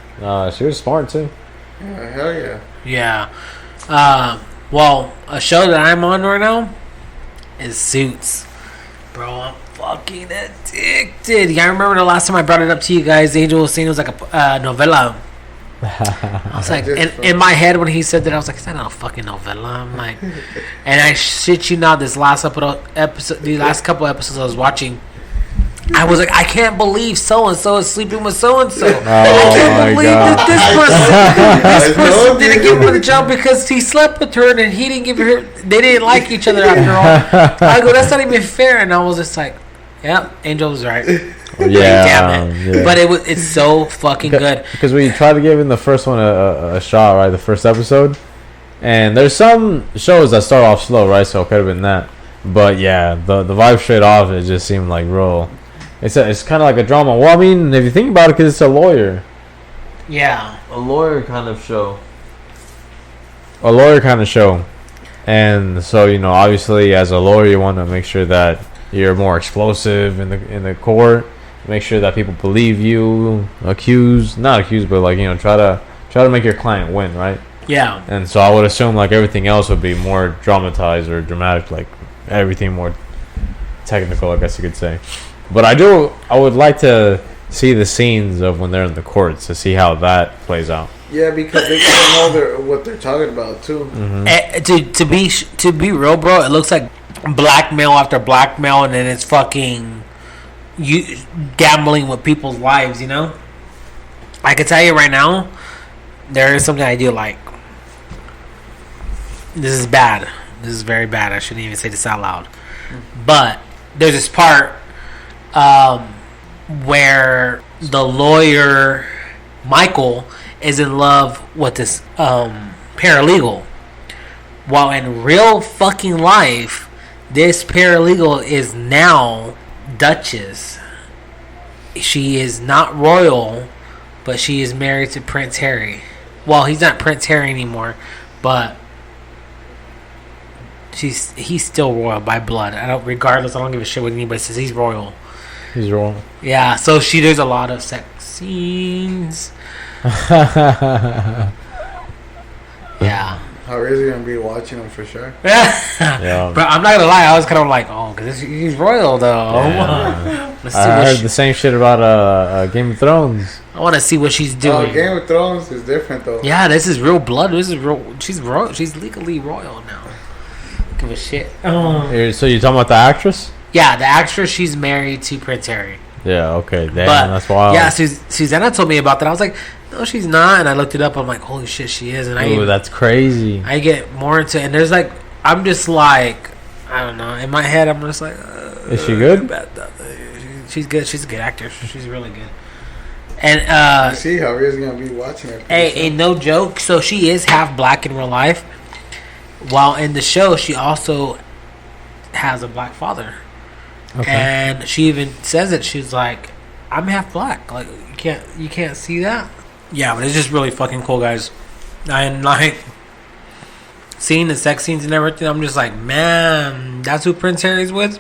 Speaker 3: She was smart, too.
Speaker 1: Yeah, hell yeah.
Speaker 2: Yeah. Well, a show that I'm on right now is Suits. Bro, I'm fucking addicted. Yeah, I remember the last time I brought it up to you guys, Angel was saying it was like a novella. I was like, in my head when he said that, I was like, is that not a fucking novella? I'm like, and I shit you not, these last couple episodes I was watching, I was like, I can't believe so and so is sleeping with so and so. I can't believe that this person didn't give her the job because he slept with her and he didn't give her. They didn't like each other after all. I go, that's not even fair. And I was just like, yeah, Angel was right.
Speaker 3: Yeah,
Speaker 2: damn it.
Speaker 3: Yeah.
Speaker 2: But it's so fucking good
Speaker 3: because we tried to give in the first one a shot, right? The first episode, and there's some shows that start off slow, right? So it could have been that, but yeah, the vibe straight off, it just seemed like real. It's kind of like a drama. Well, I mean, if you think about it, because it's a lawyer.
Speaker 2: Yeah,
Speaker 3: a lawyer kind of show. A lawyer kind of show, and so obviously, as a lawyer, you want to make sure that you're more explosive in the court. Make sure that people believe you, not accused, but like try to make your client win, right?
Speaker 2: Yeah.
Speaker 3: And so I would assume like everything else would be more dramatized or dramatic, like everything more technical, I guess you could say. But I would like to see the scenes of when they're in the courts to see how that plays out.
Speaker 1: Yeah, because they don't know what they're talking about too.
Speaker 3: Mm-hmm.
Speaker 2: To be real, bro, it looks like blackmail after blackmail, and then it's fucking you gambling with people's lives. I can tell you right now, there is something I do like. This is bad. This is very bad. I shouldn't even say this out loud. But there's this part where the lawyer Michael is in love with this paralegal, while in real fucking life, this paralegal is now Duchess. She is not royal, but she is married to Prince Harry. Well, he's not Prince Harry anymore, but he's still royal by blood. I don't give a shit what anybody says. He's royal.
Speaker 3: He's royal.
Speaker 2: Yeah, so there's a lot of sex scenes. Yeah.
Speaker 1: How is he gonna be watching him for sure?
Speaker 2: Yeah. But I'm not gonna lie, I was kind of like, because he's royal though.
Speaker 3: Yeah. I heard the same shit about Game of Thrones.
Speaker 2: I want to see what she's doing.
Speaker 1: Game of Thrones is different though.
Speaker 2: Yeah, this is real blood. This is real. She's royal. She's legally royal now. Give a shit.
Speaker 3: So you're talking about the actress?
Speaker 2: Yeah, the actress. She's married to Prince Harry.
Speaker 3: Yeah, okay. Damn,
Speaker 2: But
Speaker 3: that's wild.
Speaker 2: yeah, Susanna told me about that. I was like, no, she's not. And I looked it up. I'm like, holy shit, she is. And
Speaker 3: Ooh, that's crazy.
Speaker 2: I get more into it. And there's like, I'm just like, I don't know. In my head, I'm just like,
Speaker 3: is she good?
Speaker 2: She's good. She's a good actor. She's really good. And
Speaker 1: you see, Javier's gonna be watching it.
Speaker 2: Hey, no joke. So she is half black in real life. While in the show, she also has a black father. Okay. And she even says it. She's like, I'm half black. Like, you can't see that. Yeah, but it's just really fucking cool, guys. And like seeing the sex scenes and everything, I'm just like, man, that's who Prince Harry's with.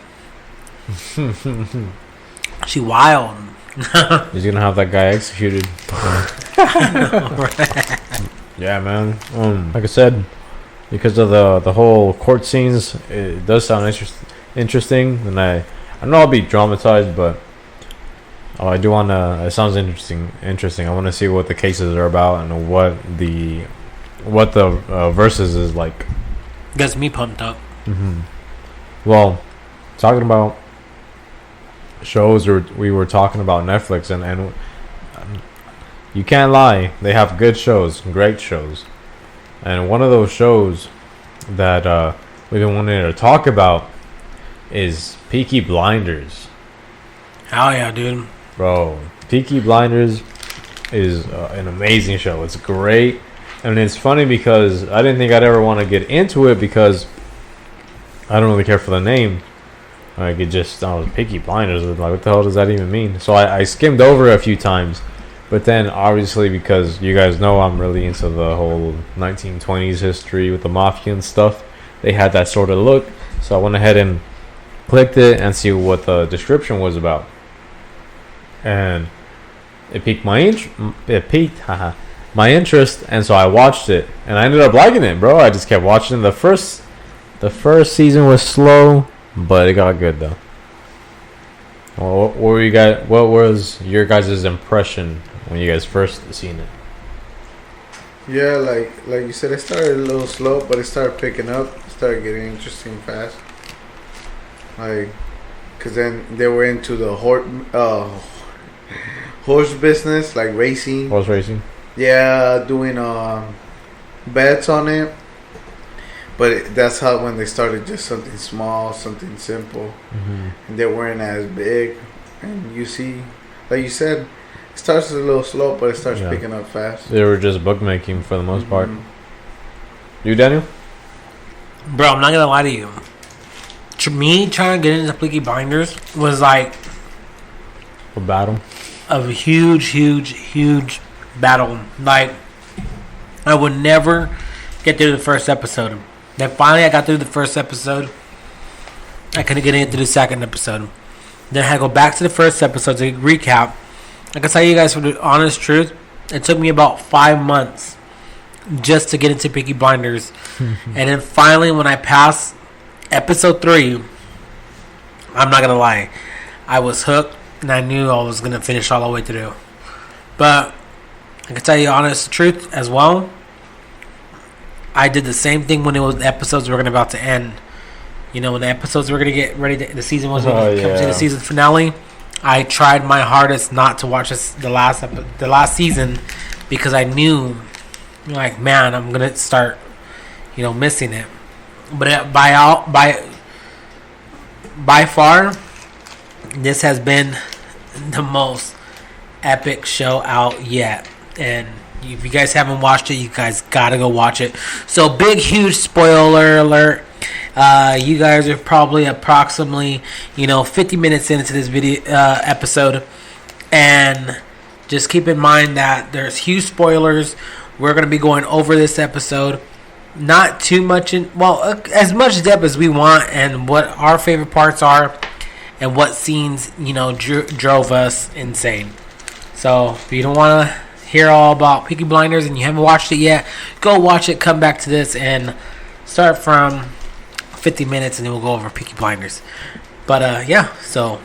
Speaker 2: She wild.
Speaker 3: He's gonna have that guy executed.
Speaker 2: I know, right?
Speaker 3: Yeah, man. Like I said, because of the whole court scenes, it does sound interesting, and I know I'll be dramatized, but I do want to. It sounds interesting. I want to see what the cases are about and what the verses is like.
Speaker 2: Gets me pumped up.
Speaker 3: Mm-hmm. Well, talking about shows, we were talking about Netflix, and you can't lie, they have good shows, great shows. And one of those shows that we've been wanting to talk about is Peaky Blinders.
Speaker 2: Hell yeah, dude.
Speaker 3: Bro, Peaky Blinders is an amazing show. It's great. And it's funny because I didn't think I'd ever want to get into it because I don't really care for the name. Like, it just, Peaky Blinders. Like, what the hell does that even mean? So I skimmed over it a few times. But then, obviously, because you guys know I'm really into the whole 1920s history with the mafia and stuff, they had that sort of look. So I went ahead and clicked it and see what the description was about. And it piqued my interest, and so I watched it. And I ended up liking it, bro. I just kept watching. The first season was slow, but it got good though. Well, what was your guys' impression when you guys first seen it?
Speaker 1: Yeah, like you said, it started a little slow, but it started picking up. It started getting interesting fast. Like, cause then they were into the horse business, like racing.
Speaker 3: Horse racing.
Speaker 1: Yeah, doing bets on it. But that's how when they started just something small, something simple, and they weren't as big. And you see, like you said, it starts a little slow, but it starts picking up fast.
Speaker 3: They were just bookmaking for the most part. You, Daniel?
Speaker 2: Bro, I'm not gonna lie to you. Me trying to get into Peaky Blinders was like
Speaker 3: a battle.
Speaker 2: A huge battle. Like, I would never get through the first episode. Then finally I got through the first episode. I couldn't get into the second episode. Then I had to go back to the first episode to recap. I can tell you guys for the honest truth, it took me about 5 months just to get into Peaky Blinders. And then finally when I passed episode 3, I'm not going to lie, I was hooked and I knew I was going to finish all the way through. But I can tell you the honest truth as well. I did the same thing when the episodes were about to end. You know, when the episodes were going to get ready, the season was going to come to the season finale. I tried my hardest not to watch the last season because I knew, like, man, I'm going to start, missing it. But by far, this has been the most epic show out yet. And if you guys haven't watched it, you guys gotta go watch it. So, big, huge spoiler alert. You guys are probably approximately, 50 minutes into this video episode. And just keep in mind that there's huge spoilers. We're going to be going over this episode. Not too much as much depth as we want, and what our favorite parts are, and what scenes, drove us insane. So, if you don't want to hear all about Peaky Blinders and you haven't watched it yet, go watch it, come back to this, and start from 50 minutes, and then we'll go over Peaky Blinders. But, so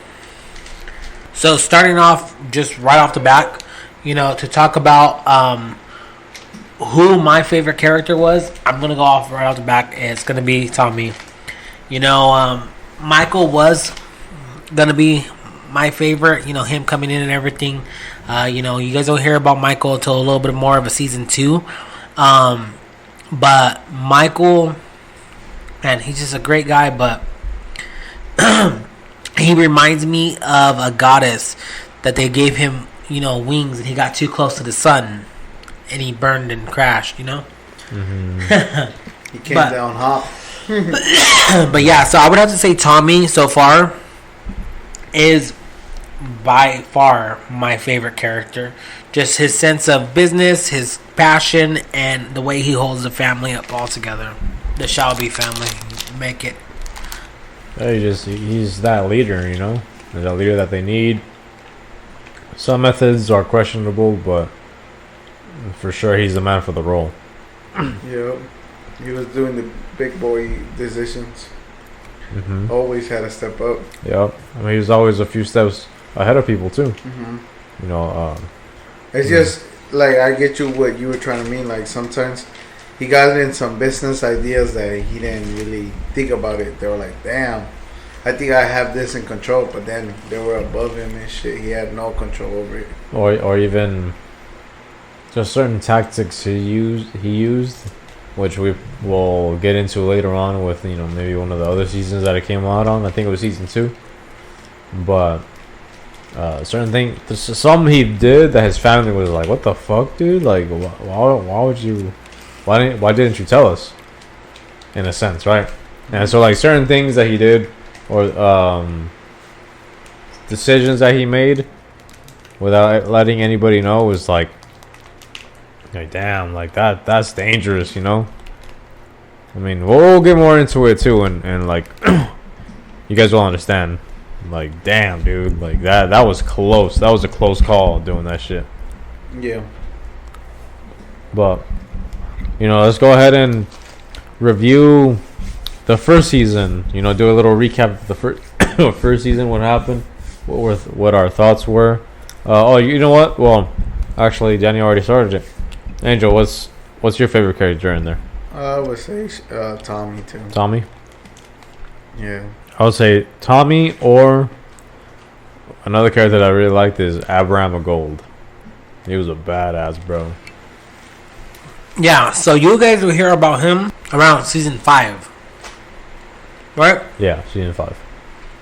Speaker 2: starting off, just right off the bat, to talk about who my favorite character was, I'm going to go off right off the back, and it's going to be Tommy. Michael was going to be my favorite. You know, him coming in and everything. You know, you guys don't hear about Michael until a little bit more of a season 2. But Michael, man, he's just a great guy. But he reminds me of a goddess that they gave him, you know, wings, and he got too close to the sun, and he burned and crashed. You know.
Speaker 1: He came down hot.
Speaker 2: But yeah, so I would have to say Tommy so far is by far my favorite character. Just his sense of business, his passion, and the way he holds the family up all together. The Shelby family make it.
Speaker 3: He's that leader, you know? He's that leader that they need. Some methods are questionable, but for sure he's the man for the role.
Speaker 1: Yep. He was doing the big boy decisions. Always had to step up.
Speaker 3: Yep. I mean, he was always a few steps ahead of people, too. You know,
Speaker 1: it's just, like, I get you what you were trying to mean. Like, sometimes he got in some business ideas that he didn't really think about it. They were like, damn, I think I have this in control. But then they were above him and shit. He had no control over it.
Speaker 3: Or even just certain tactics he used, which we will get into later on with, you know, maybe one of the other seasons that it came out on. I think it was season 2. But certain things, some he did that his family was like, "What the fuck, dude? Like, why didn't you tell us?" In a sense, right? And so, like, certain things that he did, or decisions that he made without letting anybody know, was like damn, like that's dangerous, you know. I mean, we'll get more into it too, and like you guys will understand. Like, damn, dude, like that was close. That was a close call doing that shit.
Speaker 1: Yeah.
Speaker 3: But you know, let's go ahead and review the first season. You know, do a little recap of the first season. What happened? What our thoughts were. Oh, you know what? Well, actually, Danny already started it. Angel, what's your favorite character in there?
Speaker 1: I would say Tommy too.
Speaker 3: Tommy?
Speaker 1: Yeah.
Speaker 3: I would say Tommy, or another character that I really liked is Abraham of Gold. He was a badass, bro.
Speaker 2: Yeah, so you guys will hear about him around season 5. Right?
Speaker 3: Yeah, season 5.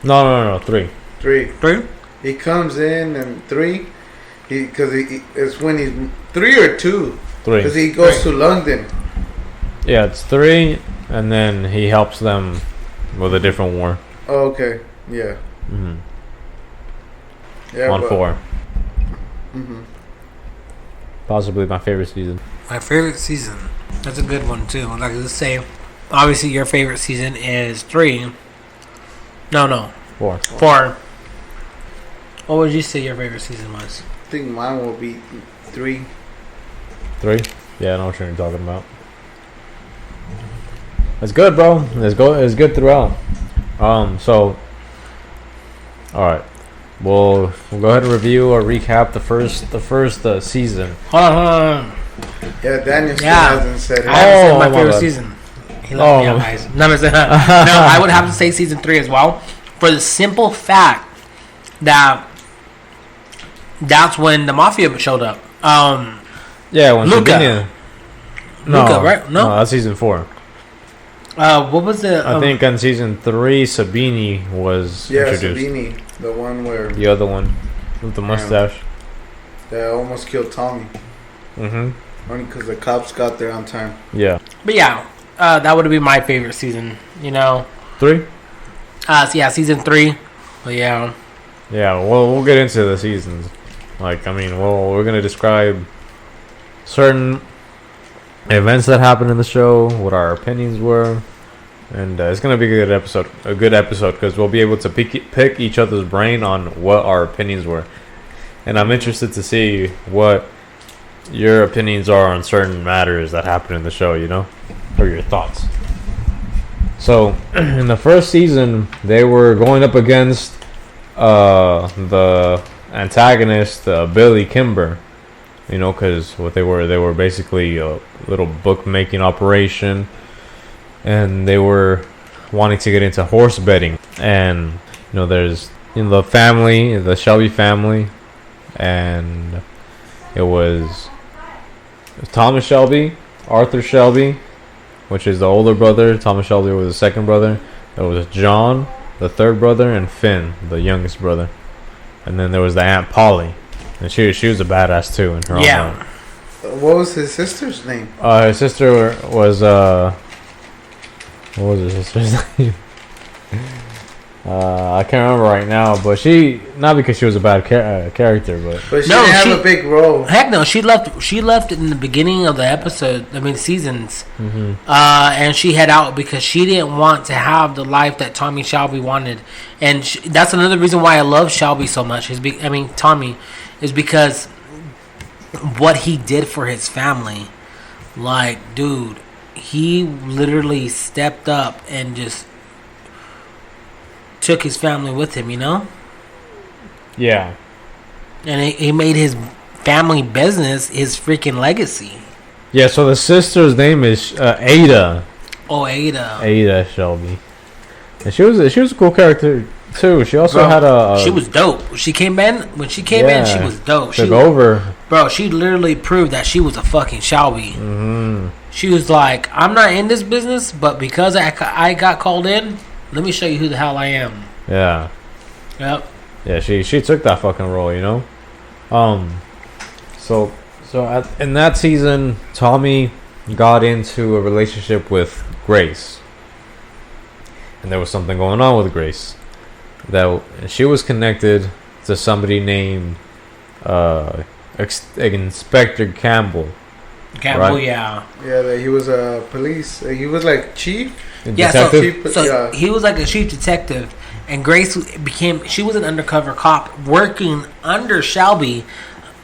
Speaker 3: No, 3.
Speaker 1: 3. He comes in 3. Because it's when he's 3 or 2.
Speaker 3: 3.
Speaker 1: Because he goes to London.
Speaker 3: Yeah, it's 3, and then he helps them with a different war.
Speaker 1: Oh, okay. Yeah. Yeah.
Speaker 3: On 4.
Speaker 1: Mm-hmm.
Speaker 3: Possibly my favorite season.
Speaker 2: My favorite season. That's a good one too. Like, let's say, obviously your favorite season is 3. No.
Speaker 3: 4.
Speaker 2: 4. What would you say your favorite season was?
Speaker 1: I think mine will be 3.
Speaker 3: 3? Yeah, I know what you're talking about. It's good, bro. It's good throughout. So, all right. We'll go ahead and review or recap the first season.
Speaker 2: Hold on.
Speaker 1: Yeah, Daniel still hasn't said it.
Speaker 2: I haven't said my favorite
Speaker 3: bad.
Speaker 2: season. He left me out, guys. No, I would have to say season 3 as well, for the simple fact that that's when the mafia showed up.
Speaker 3: Yeah, when
Speaker 2: Luca. Luca, right? No,
Speaker 3: that's season 4.
Speaker 2: What was the?
Speaker 3: I think on season 3, Sabini was introduced.
Speaker 1: Sabini, the one where
Speaker 3: The other one with the mustache.
Speaker 1: that almost killed Tommy. Only because the cops got there on time.
Speaker 3: Yeah.
Speaker 2: But yeah, that would be my favorite season. You know.
Speaker 3: 3.
Speaker 2: So yeah, season 3. But yeah.
Speaker 3: Yeah. Well, we'll get into the seasons. Like, I mean, we're gonna describe certain events that happened in the show, what our opinions were, and it's gonna be a good episode because we'll be able to pick each other's brain on what our opinions were, and I'm interested to see what your opinions are on certain matters that happened in the show, you know, or your thoughts. So in the first season, they were going up against the antagonist, Billy Kimber. You know, because what they were basically a little bookmaking operation, and they were wanting to get into horse betting. And you know, there's the family, the Shelby family, and it was Thomas Shelby, Arthur Shelby, which is the older brother. Thomas Shelby was the second brother. There was John, the third brother, and Finn, the youngest brother. And then there was the Aunt Polly, and she was a badass too in her own right.
Speaker 1: What was his sister's name?
Speaker 3: His sister was what was his sister's name? I can't remember right now, but she, not because she was a bad character, but
Speaker 1: she didn't have a big role.
Speaker 2: Heck no, she left in the beginning of the episode. I mean seasons, and she had out because she didn't want to have the life that Tommy Shelby wanted, and that's another reason why I love Shelby so much. Tommy is because what he did for his family. Like, dude, he literally stepped up and just took his family with him, you know?
Speaker 3: Yeah.
Speaker 2: And he made his family business his freaking legacy.
Speaker 3: Yeah, so the sister's name is Ada.
Speaker 2: Oh, Ada.
Speaker 3: Ada Shelby. And she was a cool character too. She also had a
Speaker 2: she was dope. When she came in, she was dope.
Speaker 3: Took over.
Speaker 2: Bro, she literally proved that she was a fucking Shelby.
Speaker 3: Mm-hmm.
Speaker 2: She was like, I'm not in this business, but because I got called in, let me show you who the hell I am.
Speaker 3: Yeah.
Speaker 2: Yep.
Speaker 3: Yeah, she took that fucking role, you know? So in that season, Tommy got into a relationship with Grace. And there was something going on with Grace. That she was connected to somebody named Inspector Campbell.
Speaker 2: Right? Yeah.
Speaker 1: Yeah, that he was a police. He was like chief.
Speaker 2: Yeah, so he was like a chief detective, and Grace she was an undercover cop working under Shelby,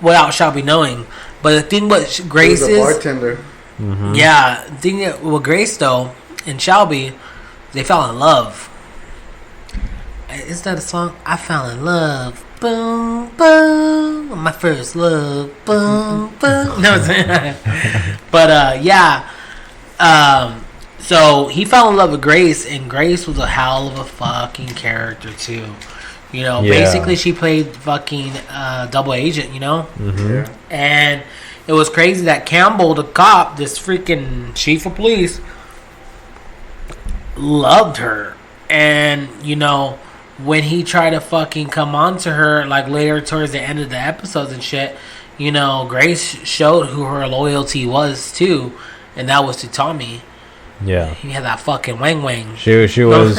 Speaker 2: without Shelby knowing. But the thing with Grace
Speaker 1: is, bartender.
Speaker 3: Mm-hmm.
Speaker 2: Yeah, the thing with Grace though and Shelby, they fell in love. Is that a song? I fell in love. Boom, boom. My first love. Boom, boom. No, but yeah. So he fell in love with Grace, and Grace was a hell of a fucking character too. You know, basically she played fucking double agent. You know,
Speaker 3: mm-hmm.
Speaker 2: And it was crazy that Campbell, the cop, this freaking chief of police, loved her, and you know. When he tried to fucking come on to her, like later towards the end of the episodes and shit, you know, Grace showed who her loyalty was too, and that was to Tommy.
Speaker 3: Yeah.
Speaker 2: He had that fucking wang.
Speaker 3: She was.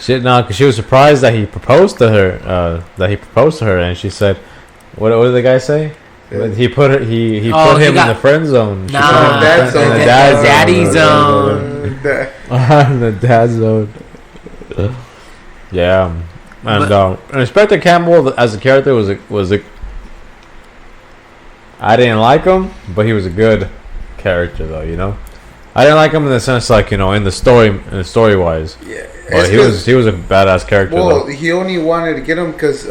Speaker 3: Shit, no, because she was surprised that he proposed to her. And she said, "What did the guy say?" Yeah. He put her. He put him in the friend zone.
Speaker 2: Nah,
Speaker 1: the
Speaker 2: daddy zone.
Speaker 3: The dad zone. Yeah, and Inspector Campbell as a character was a. I didn't like him, but he was a good character though. You know, I didn't like him in the sense like, you know, in the story wise.
Speaker 1: Yeah,
Speaker 3: but he was a badass character.
Speaker 1: Well,
Speaker 3: though.
Speaker 1: He only wanted to get him because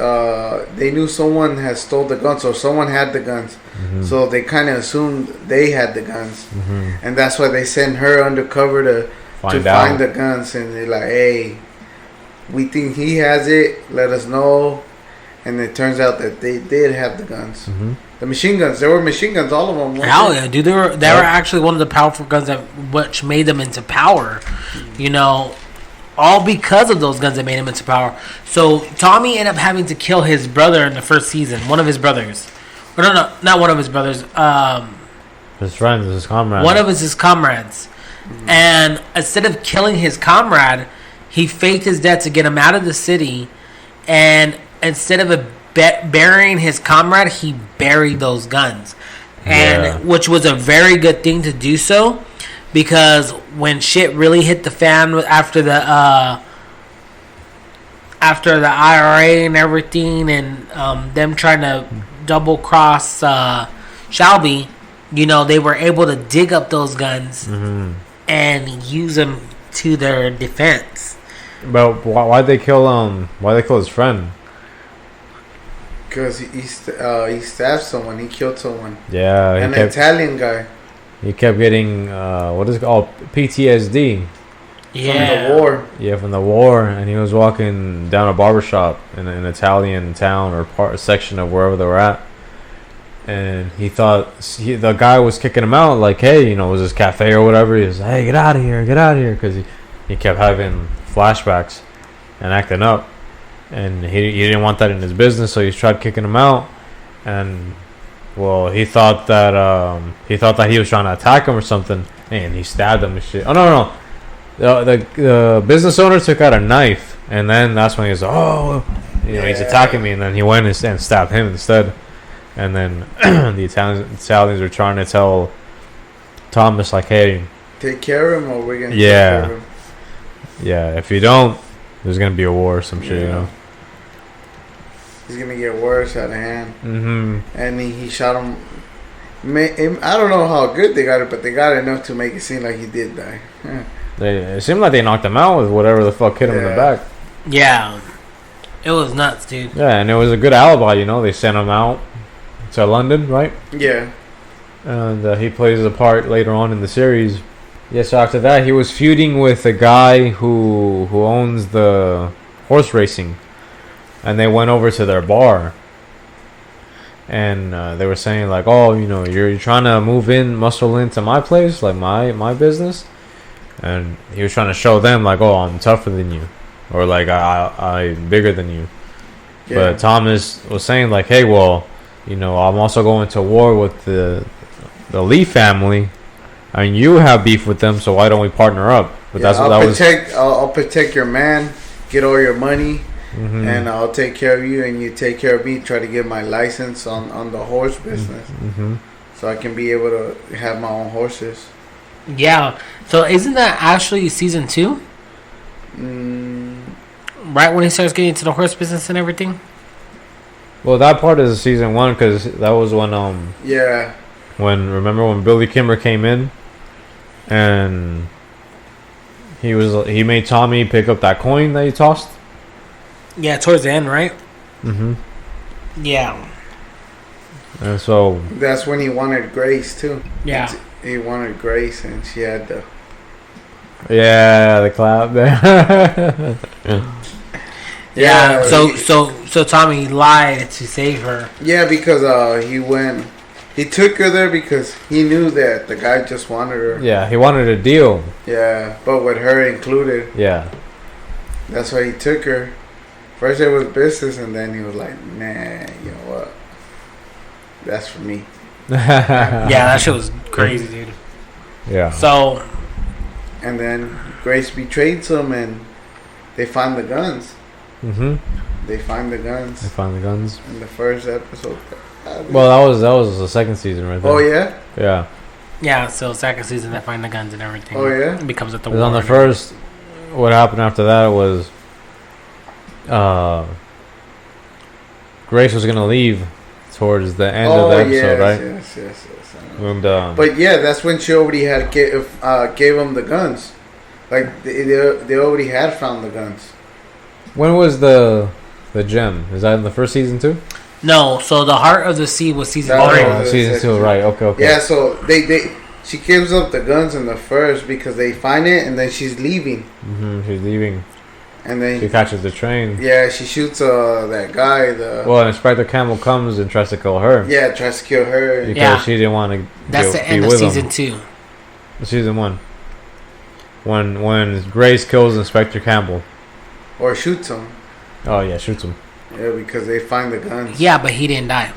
Speaker 1: they knew someone had stole the guns, or someone had the guns. Mm-hmm. So they kind of assumed they had the guns,
Speaker 3: mm-hmm.
Speaker 1: and that's why they sent her undercover to find the guns. And they're like, "Hey, we think he has it. Let us know." And it turns out that they did have the guns,
Speaker 3: mm-hmm.
Speaker 1: the machine guns. There were machine guns, all of them.
Speaker 2: Hell yeah, dude! They were actually one of the powerful guns which made them into power. You know, all because of those guns that made him into power. So Tommy ended up having to kill his brother in the first season. One of his brothers, or no, not one of his brothers.
Speaker 3: His friends, his comrades.
Speaker 2: One of his comrades, and instead of killing his comrade, he faked his death to get him out of the city, and instead of burying his comrade, he buried those guns, and which was a very good thing to do so, because when shit really hit the fan after the IRA and everything, and them trying to double cross Shelby, you know, they were able to dig up those guns
Speaker 3: mm-hmm.
Speaker 2: and use them to their defense.
Speaker 3: But why'd they kill his friend?
Speaker 1: Because he stabbed someone. He killed someone.
Speaker 3: Yeah,
Speaker 1: Italian guy.
Speaker 3: He kept getting what is it called, PTSD.
Speaker 2: Yeah.
Speaker 1: From the war.
Speaker 3: Yeah, from the war, and he was walking down a barbershop in an Italian town or section of wherever they were at, and he thought the guy was kicking him out, like, hey, it was his cafe or whatever. He was, hey, get out of here, because he kept having flashbacks and acting up, and he didn't want that in his business, so he tried kicking him out, and well, he thought that he was trying to attack him or something, and he stabbed him and shit. Oh no. The business owner took out a knife, and then that's when he was, he's attacking me, and then he went and stabbed him instead. And then the Italians were trying to tell Thomas, like, hey,
Speaker 1: take care of him, or we're gonna
Speaker 3: take care
Speaker 1: of him.
Speaker 3: Yeah, if you don't, there's gonna be a war or some shit,
Speaker 1: He's gonna get worse out of hand.
Speaker 3: Mm-hmm.
Speaker 1: And he shot him. I don't know how good they got it, but they got enough to make it seem like he did die.
Speaker 3: It seemed like they knocked him out with whatever the fuck hit him in the back.
Speaker 2: Yeah. It was nuts, dude.
Speaker 3: Yeah, and it was a good alibi, They sent him out to London, right?
Speaker 1: Yeah.
Speaker 3: And he plays a part later on in the series. Yeah, so after that, he was feuding with a guy who owns the horse racing. And they went over to their bar. And they were saying, like, oh, you're trying to muscle into my place, like my business. And he was trying to show them, like, oh, I'm tougher than you, or like I'm bigger than you. Yeah. But Thomas was saying, like, hey, well, I'm also going to war with the Lee family, and you have beef with them, so why don't we partner up? But that's what
Speaker 1: I'll protect your man, get all your money, and I'll take care of you, and you take care of me. Try to get my license on the horse business, so I can be able to have my own horses.
Speaker 2: Yeah. So isn't that actually season 2? Right when he starts getting into the horse business and everything?
Speaker 3: Well, that part is season 1, because that was when remember when Billy Kimber came in, and he made Tommy pick up that coin that he tossed.
Speaker 2: Yeah, towards the end, right? Yeah.
Speaker 3: And so
Speaker 1: that's when he wanted Grace too.
Speaker 2: Yeah.
Speaker 1: He wanted Grace, and she had the.
Speaker 3: Yeah, the clap there.
Speaker 2: Yeah. So Tommy lied to save her.
Speaker 1: Yeah, because he took her there because he knew that the guy just wanted her.
Speaker 3: Yeah, he wanted a deal.
Speaker 1: Yeah, but with her included.
Speaker 3: Yeah.
Speaker 1: That's why he took her. First it was business, and then he was like, nah, you know what? That's for me.
Speaker 2: Yeah, that shit was crazy, dude.
Speaker 3: Yeah.
Speaker 2: So.
Speaker 1: And then Grace betrayed him, and they find the guns. They find the guns. In the first episode.
Speaker 3: Well, that was the second season right there.
Speaker 1: Oh, yeah?
Speaker 3: Yeah.
Speaker 2: Yeah, so second season they find the guns and everything.
Speaker 1: Oh, yeah?
Speaker 2: It becomes at the war.
Speaker 3: On the first, what happened after that was Grace was going to leave towards the end of the episode, right?
Speaker 1: Yes.
Speaker 3: And,
Speaker 1: but yeah, that's when she already had gave him the guns. Like they already had found the guns.
Speaker 3: When was the gem? Is that in the first season too?
Speaker 2: No, so the Heart of the Sea was season 3.
Speaker 3: Season 2, right? Okay.
Speaker 1: Yeah, so she gives up the guns in the first because they find it, and then she's leaving.
Speaker 3: She's leaving.
Speaker 1: And then
Speaker 3: she catches the train.
Speaker 1: Yeah, she shoots that guy.
Speaker 3: Well, Inspector Campbell comes and tries to kill her.
Speaker 1: Yeah, tries to kill her
Speaker 3: because she didn't want to.
Speaker 2: That's the end of season 2.
Speaker 3: Season 1. When Grace kills Inspector Campbell,
Speaker 1: or shoots him.
Speaker 3: Oh yeah, shoots him.
Speaker 1: Yeah, because they find the guns.
Speaker 2: Yeah, but he didn't die.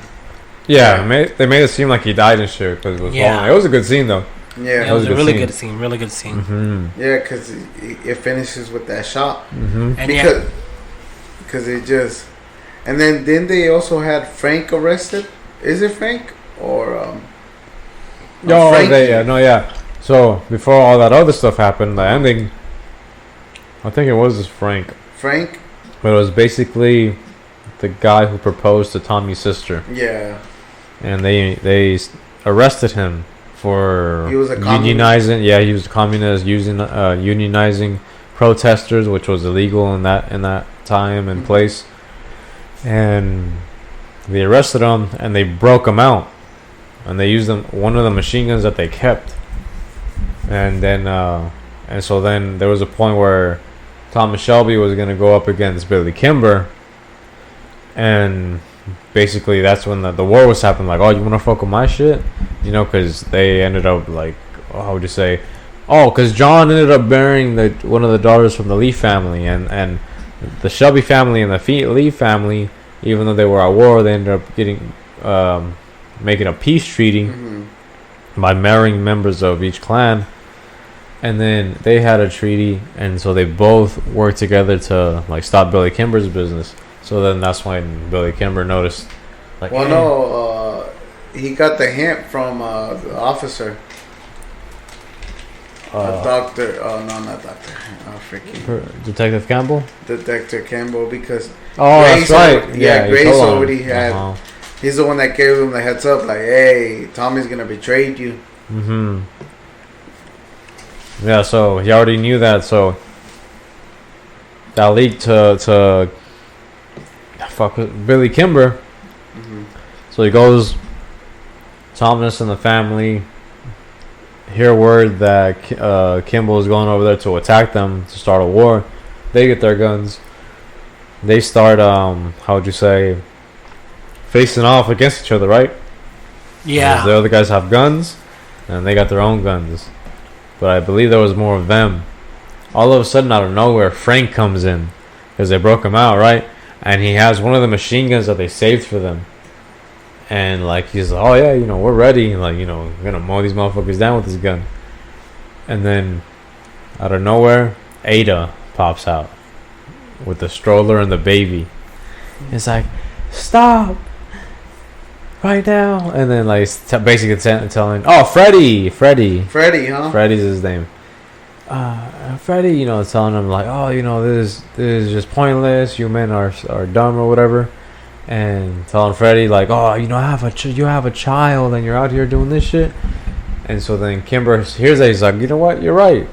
Speaker 3: Yeah, they made it seem like he died and shit because it was long. It was a good scene though.
Speaker 1: Yeah,
Speaker 2: it was a really good scene. Really good scene.
Speaker 1: Yeah, because it finishes with that shot.
Speaker 2: And
Speaker 1: because it just, and then they also had Frank arrested. Is it Frank or
Speaker 3: yeah. So before all that other stuff happened, the ending, I think it was Frank.
Speaker 1: Frank,
Speaker 3: but it was basically the guy who proposed to Tommy's sister.
Speaker 1: Yeah,
Speaker 3: and they arrested him for
Speaker 1: he was a
Speaker 3: unionizing. Yeah, he was a communist, using unionizing protesters, which was illegal in that time and place. And they arrested him and they broke him out, and they used one of the machine guns that they kept, and then And so then there was a point where Thomas Shelby was gonna go up against Billy Kimber, and basically that's when the war was happening. Like, oh, you wanna fuck with my shit, because they ended up like, how would you say? Oh, because John ended up marrying one of the daughters from the Lee family, and the Shelby family and the Lee family, even though they were at war, they ended up getting making a peace treaty by marrying members of each clan. And then they had a treaty, and so they both worked together to like stop Billy Kimber's business. So then that's when Billy Kimber noticed, like,
Speaker 1: well, no, he got the hint from the officer, doctor. Oh no, not doctor. Oh, freaking
Speaker 3: Detective Campbell.
Speaker 1: Detective Campbell, because
Speaker 3: Grace, that's right.
Speaker 1: Grace already had. He's the one that gave him the heads up, like, hey, Tommy's gonna betray you.
Speaker 3: Yeah, so he already knew that, so that leaked to Billy Kimber. So he goes, Thomas and the family hear word that Kimball is going over there to attack them, to start a war. They get their guns. They start, how would you say, facing off against each other, right?
Speaker 2: Yeah.
Speaker 3: Because the other guys have guns, and they got their own guns. But I believe there was more of them. All of a sudden, out of nowhere, Frank comes in, because they broke him out, right? And he has one of the machine guns that they saved for them. And like, he's like, oh yeah, we're ready. Like, we're gonna mow these motherfuckers down with this gun. And then, out of nowhere, Ada pops out with the stroller and the baby. It's like, stop right now. And then like basically telling, oh, Freddy, huh? Freddy's his name. Freddy, telling him like, oh, this is just pointless. You men are dumb or whatever. And telling Freddy like, oh, you have a child and you're out here doing this shit. And so then Kimber hears that, he's like, you know what, you're right.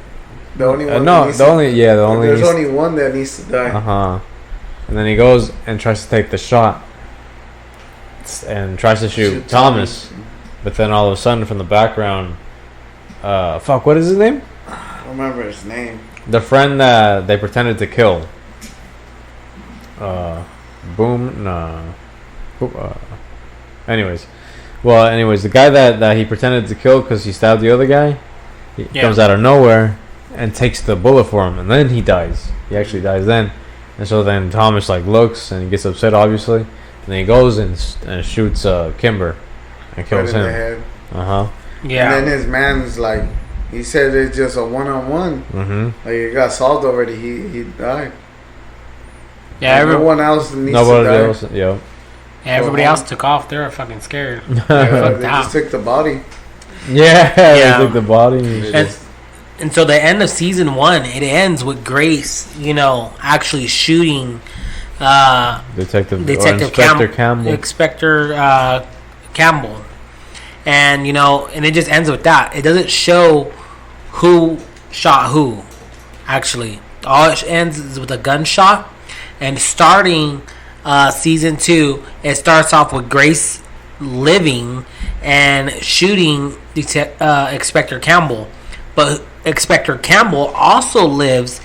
Speaker 1: The only one.
Speaker 3: There's
Speaker 1: only one that needs to die.
Speaker 3: And then he goes and tries to take the shot and tries to shoot Thomas. But then all of a sudden from the background, what is his name?
Speaker 1: I don't remember his name.
Speaker 3: The friend that they pretended to kill. Anyways, the guy that he pretended to kill because he stabbed the other guy, he comes out of nowhere and takes the bullet for him, and then he dies. He actually dies then. And so then Thomas like looks and he gets upset, obviously, and then he goes and shoots Kimber and kills him.
Speaker 1: Yeah. And then his man's like, he said it's just a one-on-one. Like, it got solved already. He died.
Speaker 2: Yeah,
Speaker 1: no one else needs to die.
Speaker 3: Yeah.
Speaker 2: Everybody else took off. They were fucking scared.
Speaker 1: They just took the body.
Speaker 3: Yeah, they took the body.
Speaker 2: And so the end of season 1, it ends with Grace, actually shooting
Speaker 3: Detective
Speaker 2: Campbell. Inspector Campbell. And, and it just ends with that. It doesn't show who shot who, actually. All it ends is with a gunshot. And starting season 2, it starts off with Grace living and shooting Inspector Campbell. But Inspector Campbell also lives,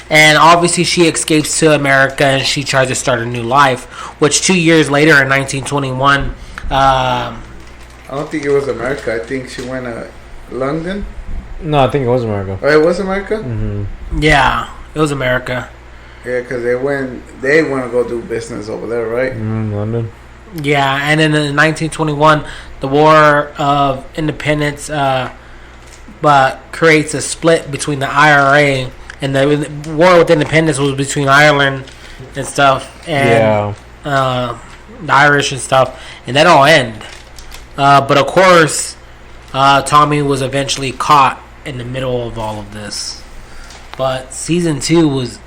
Speaker 2: and obviously she escapes to America and she tries to start a new life, which 2 years later in 1921... I
Speaker 1: don't think it was America. I think she went to London.
Speaker 3: No, I think it was America.
Speaker 1: Oh, it was America?
Speaker 2: Mm-hmm. Yeah, it was America.
Speaker 1: Yeah, because they want to go do business over there, right?
Speaker 3: London.
Speaker 2: Yeah, and then in 1921, the War of Independence but creates a split between the IRA, and the War with Independence was between Ireland and stuff, and the Irish and stuff, and that all end. But of course, Tommy was eventually caught in the middle of all of this. But season 2 was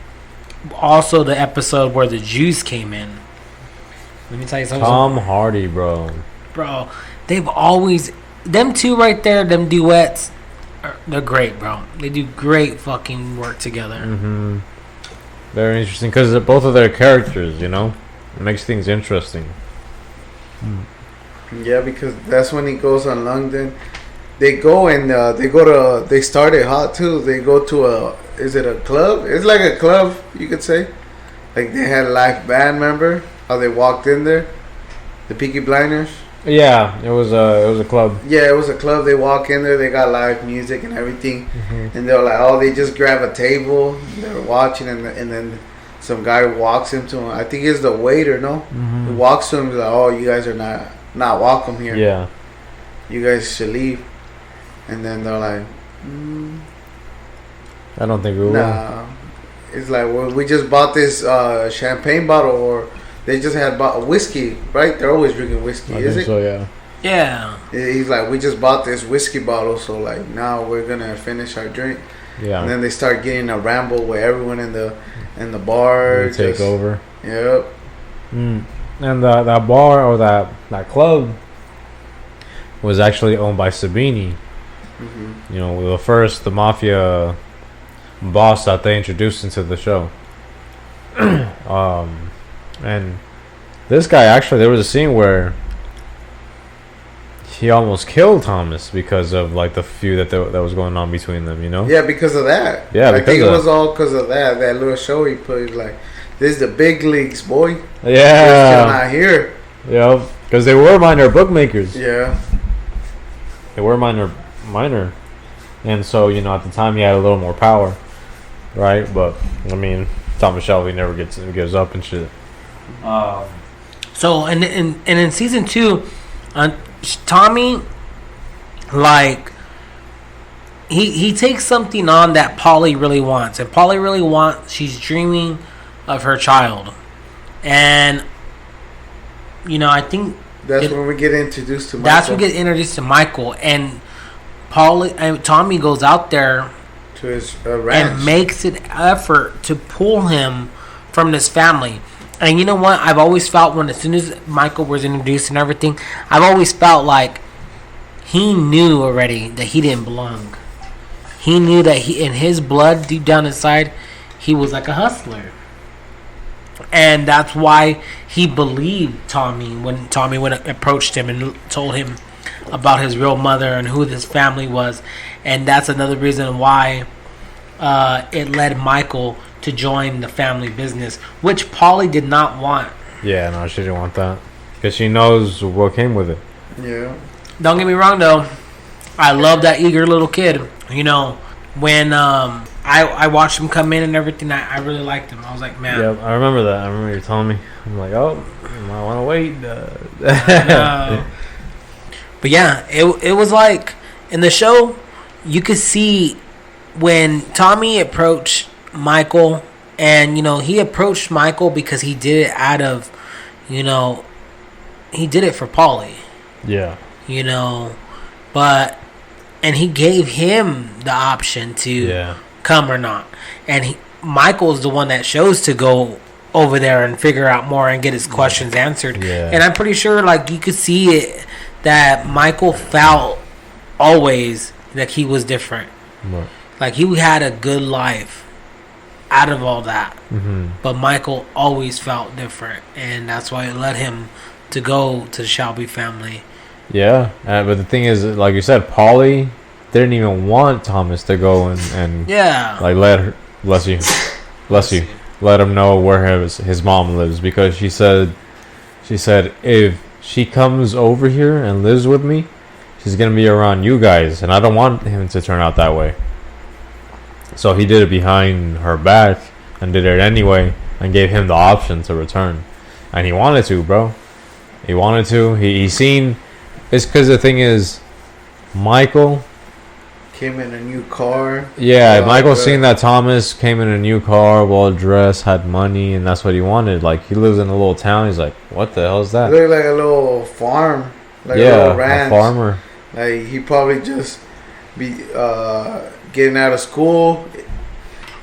Speaker 2: also the episode where the Jews came in. Let me tell you something.
Speaker 3: Tom Hardy, bro,
Speaker 2: they've always, them two right there, them duets, they're great, bro. They do great fucking work together.
Speaker 3: Very interesting, because both of their characters, it makes things interesting.
Speaker 1: Yeah, because that's when he goes on London, they go and they started hot too. They go to is it a club? It's like a club, you could say. Like they had a live band, member. How they walked in there, the Peaky Blinders.
Speaker 3: Yeah, it was a club.
Speaker 1: Yeah, it was a club. They walk in there, they got live music and everything, and they're like, oh, they just grab a table. They're watching, and then some guy walks into him. I think it's the waiter. No, he walks to him. He's like, oh, you guys are not welcome here.
Speaker 3: Yeah,
Speaker 1: you guys should leave. And then they're like,
Speaker 3: I don't think we will.
Speaker 1: Nah. It's like, well, we just bought this champagne bottle, or they just had bought whiskey, right? They're always drinking whiskey,
Speaker 3: I
Speaker 1: is
Speaker 3: think
Speaker 1: it?
Speaker 3: so, yeah.
Speaker 2: Yeah.
Speaker 1: He's like, we just bought this whiskey bottle, so like now we're gonna finish our drink.
Speaker 3: Yeah.
Speaker 1: And then they start getting a ramble with everyone in the bar.
Speaker 3: They take over.
Speaker 1: Yep.
Speaker 3: And that bar or that club was actually owned by Sabini. You know, the mafia boss that they introduced into the show. And this guy, actually, there was a scene where he almost killed Thomas because of like the feud that was going on between them, you know?
Speaker 1: Yeah, because of that.
Speaker 3: Yeah,
Speaker 1: I think it was all because of that little show he put. Like, this is the big leagues, boy.
Speaker 3: Yeah.
Speaker 1: Not here.
Speaker 3: Yeah, because they were minor bookmakers.
Speaker 1: Yeah.
Speaker 3: They were minor, and so you know at the time he had a little more power, right? But I mean, Thomas Shelby never gives up and shit.
Speaker 2: So and in season 2, Tommy, like he takes something on that Polly really wants, and Polly really wants. She's dreaming of her child, and you know I think.
Speaker 1: That's when we get introduced to Michael.
Speaker 2: That's when we get introduced to Michael, and Tommy goes out there
Speaker 1: to his ranch
Speaker 2: and makes an effort to pull him from this family. And you know what? I've always felt as soon as Michael was introduced and everything, I've always felt like he knew already that he didn't belong. He knew that in his blood, deep down inside, he was like a hustler. And that's why he believed Tommy when approached him and told him about his real mother and who this family was. And that's another reason why it led Michael to join the family business, which Polly did not want.
Speaker 3: Yeah, no, she didn't want that because she knows what came with it.
Speaker 1: Yeah.
Speaker 2: Don't get me wrong, though. I love that eager little kid. You know, when I watched him come in and everything, I really liked him. I was like, man.
Speaker 3: Yeah, I remember that. I remember you telling me. I'm like, oh, I want to wait.
Speaker 2: But yeah, it was like in the show, you could see when Tommy approached Michael, and you know he approached Michael because he did it out of, you know, he did it for Polly.
Speaker 3: Yeah.
Speaker 2: You know, and he gave him the option to come or not, and Michael's the one that chose to go over there and figure out more and get his questions answered.
Speaker 3: Yeah.
Speaker 2: And I'm pretty sure, like, you could see it that Michael felt always like he was different.
Speaker 3: Right.
Speaker 2: Like he had a good life out of all that, but Michael always felt different, and that's why it led him to go to the Shelby family.
Speaker 3: Yeah, but the thing is, like you said, Polly didn't even want Thomas to go and like bless you, let him know where his mom lives, because she said if she comes over here and lives with me, she's gonna be around you guys, and I don't want him to turn out that way. So he did it behind her back and did it anyway, and gave him the option to return, and he wanted to, bro. He wanted to. He seen. It's because the thing is, Michael
Speaker 1: came in a new car.
Speaker 3: Yeah, Michael seen that Thomas came in a new car, well dressed, had money, and that's what he wanted. Like, he lives in a little town. He's like, what the hell is that?
Speaker 1: It looked like a little farm, like a little ranch.
Speaker 3: A farmer.
Speaker 1: Like, he probably just be getting out of school.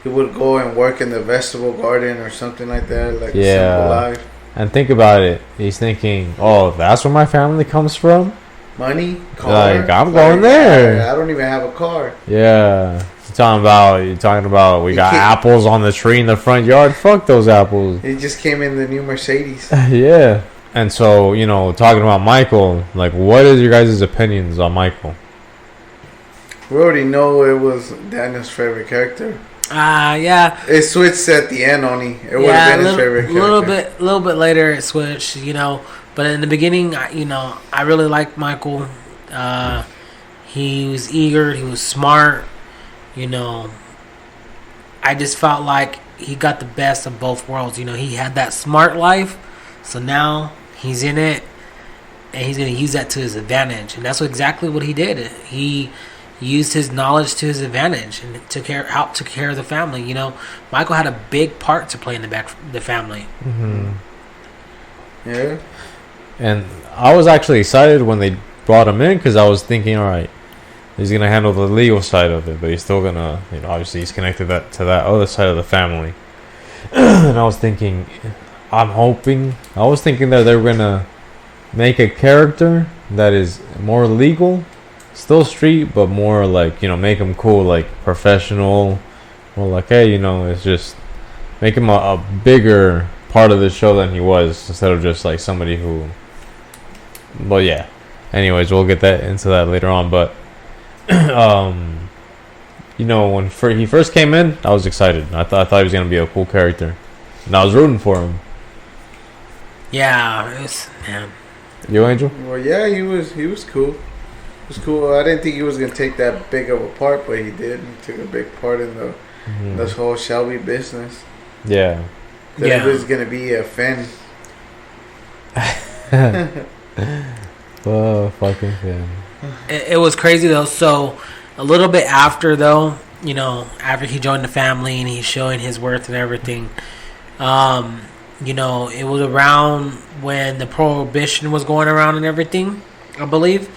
Speaker 1: He would go and work in the vegetable garden or something like that. Like, a simple life.
Speaker 3: And think about it. He's thinking, oh, that's where my family comes from?
Speaker 1: Money? Car?
Speaker 3: Like, I'm going there.
Speaker 1: I don't even have a car.
Speaker 3: Yeah. You're talking about we got apples on the tree in the front yard. Fuck those apples.
Speaker 1: He just came in the new Mercedes.
Speaker 3: Yeah. And so, talking about Michael, like, what is your guys' opinions on Michael?
Speaker 1: We already know it was Daniel's favorite character.
Speaker 2: Yeah.
Speaker 1: It switched at the end only. It would have been his favorite character.
Speaker 2: A little bit later it switched, But in the beginning, I really liked Michael. He was eager. He was smart. I just felt like he got the best of both worlds. He had that smart life, so now he's in it, and he's going to use that to his advantage. And that's exactly what he did. He used his knowledge to his advantage and helped take care of the family. Michael had a big part to play in the family.
Speaker 3: Mm-hmm.
Speaker 1: Yeah.
Speaker 3: And I was actually excited when they brought him in because I was thinking, all right, he's going to handle the legal side of it, but he's still going to, obviously he's connected to that other side of the family. And I was thinking that they were going to make a character that is more legal, still street, but more like, make him cool, like professional, or like, hey, it's just make him a bigger part of the show than he was, instead of just like somebody who, well, yeah. Anyways, we'll get into that later on, but when he first came in, I was excited. I thought he was gonna be a cool character, and I was rooting for him.
Speaker 2: Yeah, it was, man.
Speaker 3: You, Angel?
Speaker 1: Well, yeah, he was cool. It was cool. I didn't think he was gonna take that big of a part, but he did. He took a big part in this whole Shelby business.
Speaker 3: Yeah.
Speaker 1: That he was gonna be a fan.
Speaker 3: Oh, fucking fan.
Speaker 2: It was crazy though. So a little bit after though, after he joined the family and he's showing his worth and everything, it was around when the prohibition was going around and everything, I believe,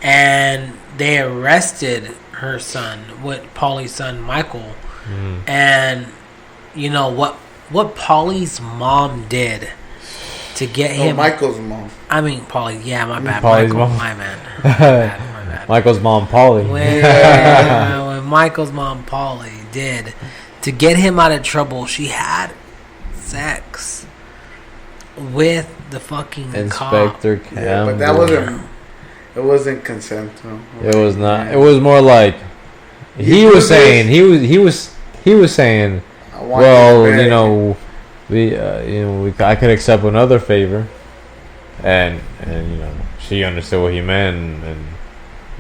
Speaker 2: and they arrested her son, Paulie's son Michael, and what Paulie's mom did to get him.
Speaker 1: Michael's mom.
Speaker 2: I mean, Paulie. Yeah, my bad.
Speaker 3: Paulie's
Speaker 2: Michael,
Speaker 3: mom.
Speaker 2: my bad.
Speaker 3: Michael's mom, Paulie.
Speaker 2: When Michael's mom, Paulie, did to get him out of trouble, she had sex with the fucking
Speaker 3: Inspector
Speaker 2: cop.
Speaker 3: Campbell.
Speaker 1: Yeah, but that wasn't. It wasn't consent. No.
Speaker 3: It was not. It was more like he was saying. He was saying. Well, I could accept another favor, and she understood what he meant, and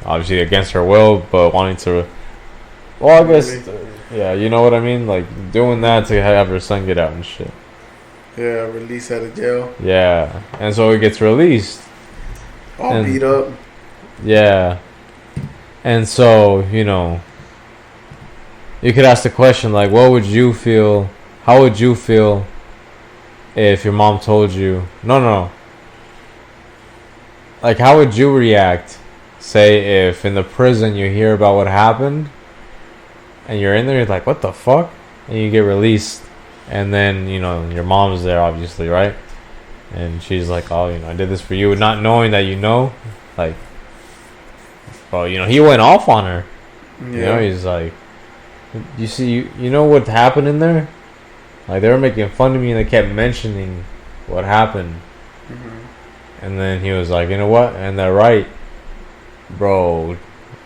Speaker 3: obviously against her will, but wanting to. Well, I guess, yeah, you know what I mean, like doing that to have her son get out and shit.
Speaker 1: Yeah, released out of jail.
Speaker 3: Yeah, and so he gets released.
Speaker 1: All beat up.
Speaker 3: Yeah, and so you could ask the question like, what would you feel? How would you feel if your mom told you, no. Like, how would you react, say, if in the prison you hear about what happened, and you're in there, you're like, what the fuck? And you get released, and then, your mom's there, obviously, right? And she's like, oh, I did this for you, not knowing that like, well, he went off on her.
Speaker 1: Yeah.
Speaker 3: He's like, you see, you know what happened in there? Like, they were making fun of me and they kept mentioning what happened. Mm-hmm. And then he was like, you know what? And they're right. Bro,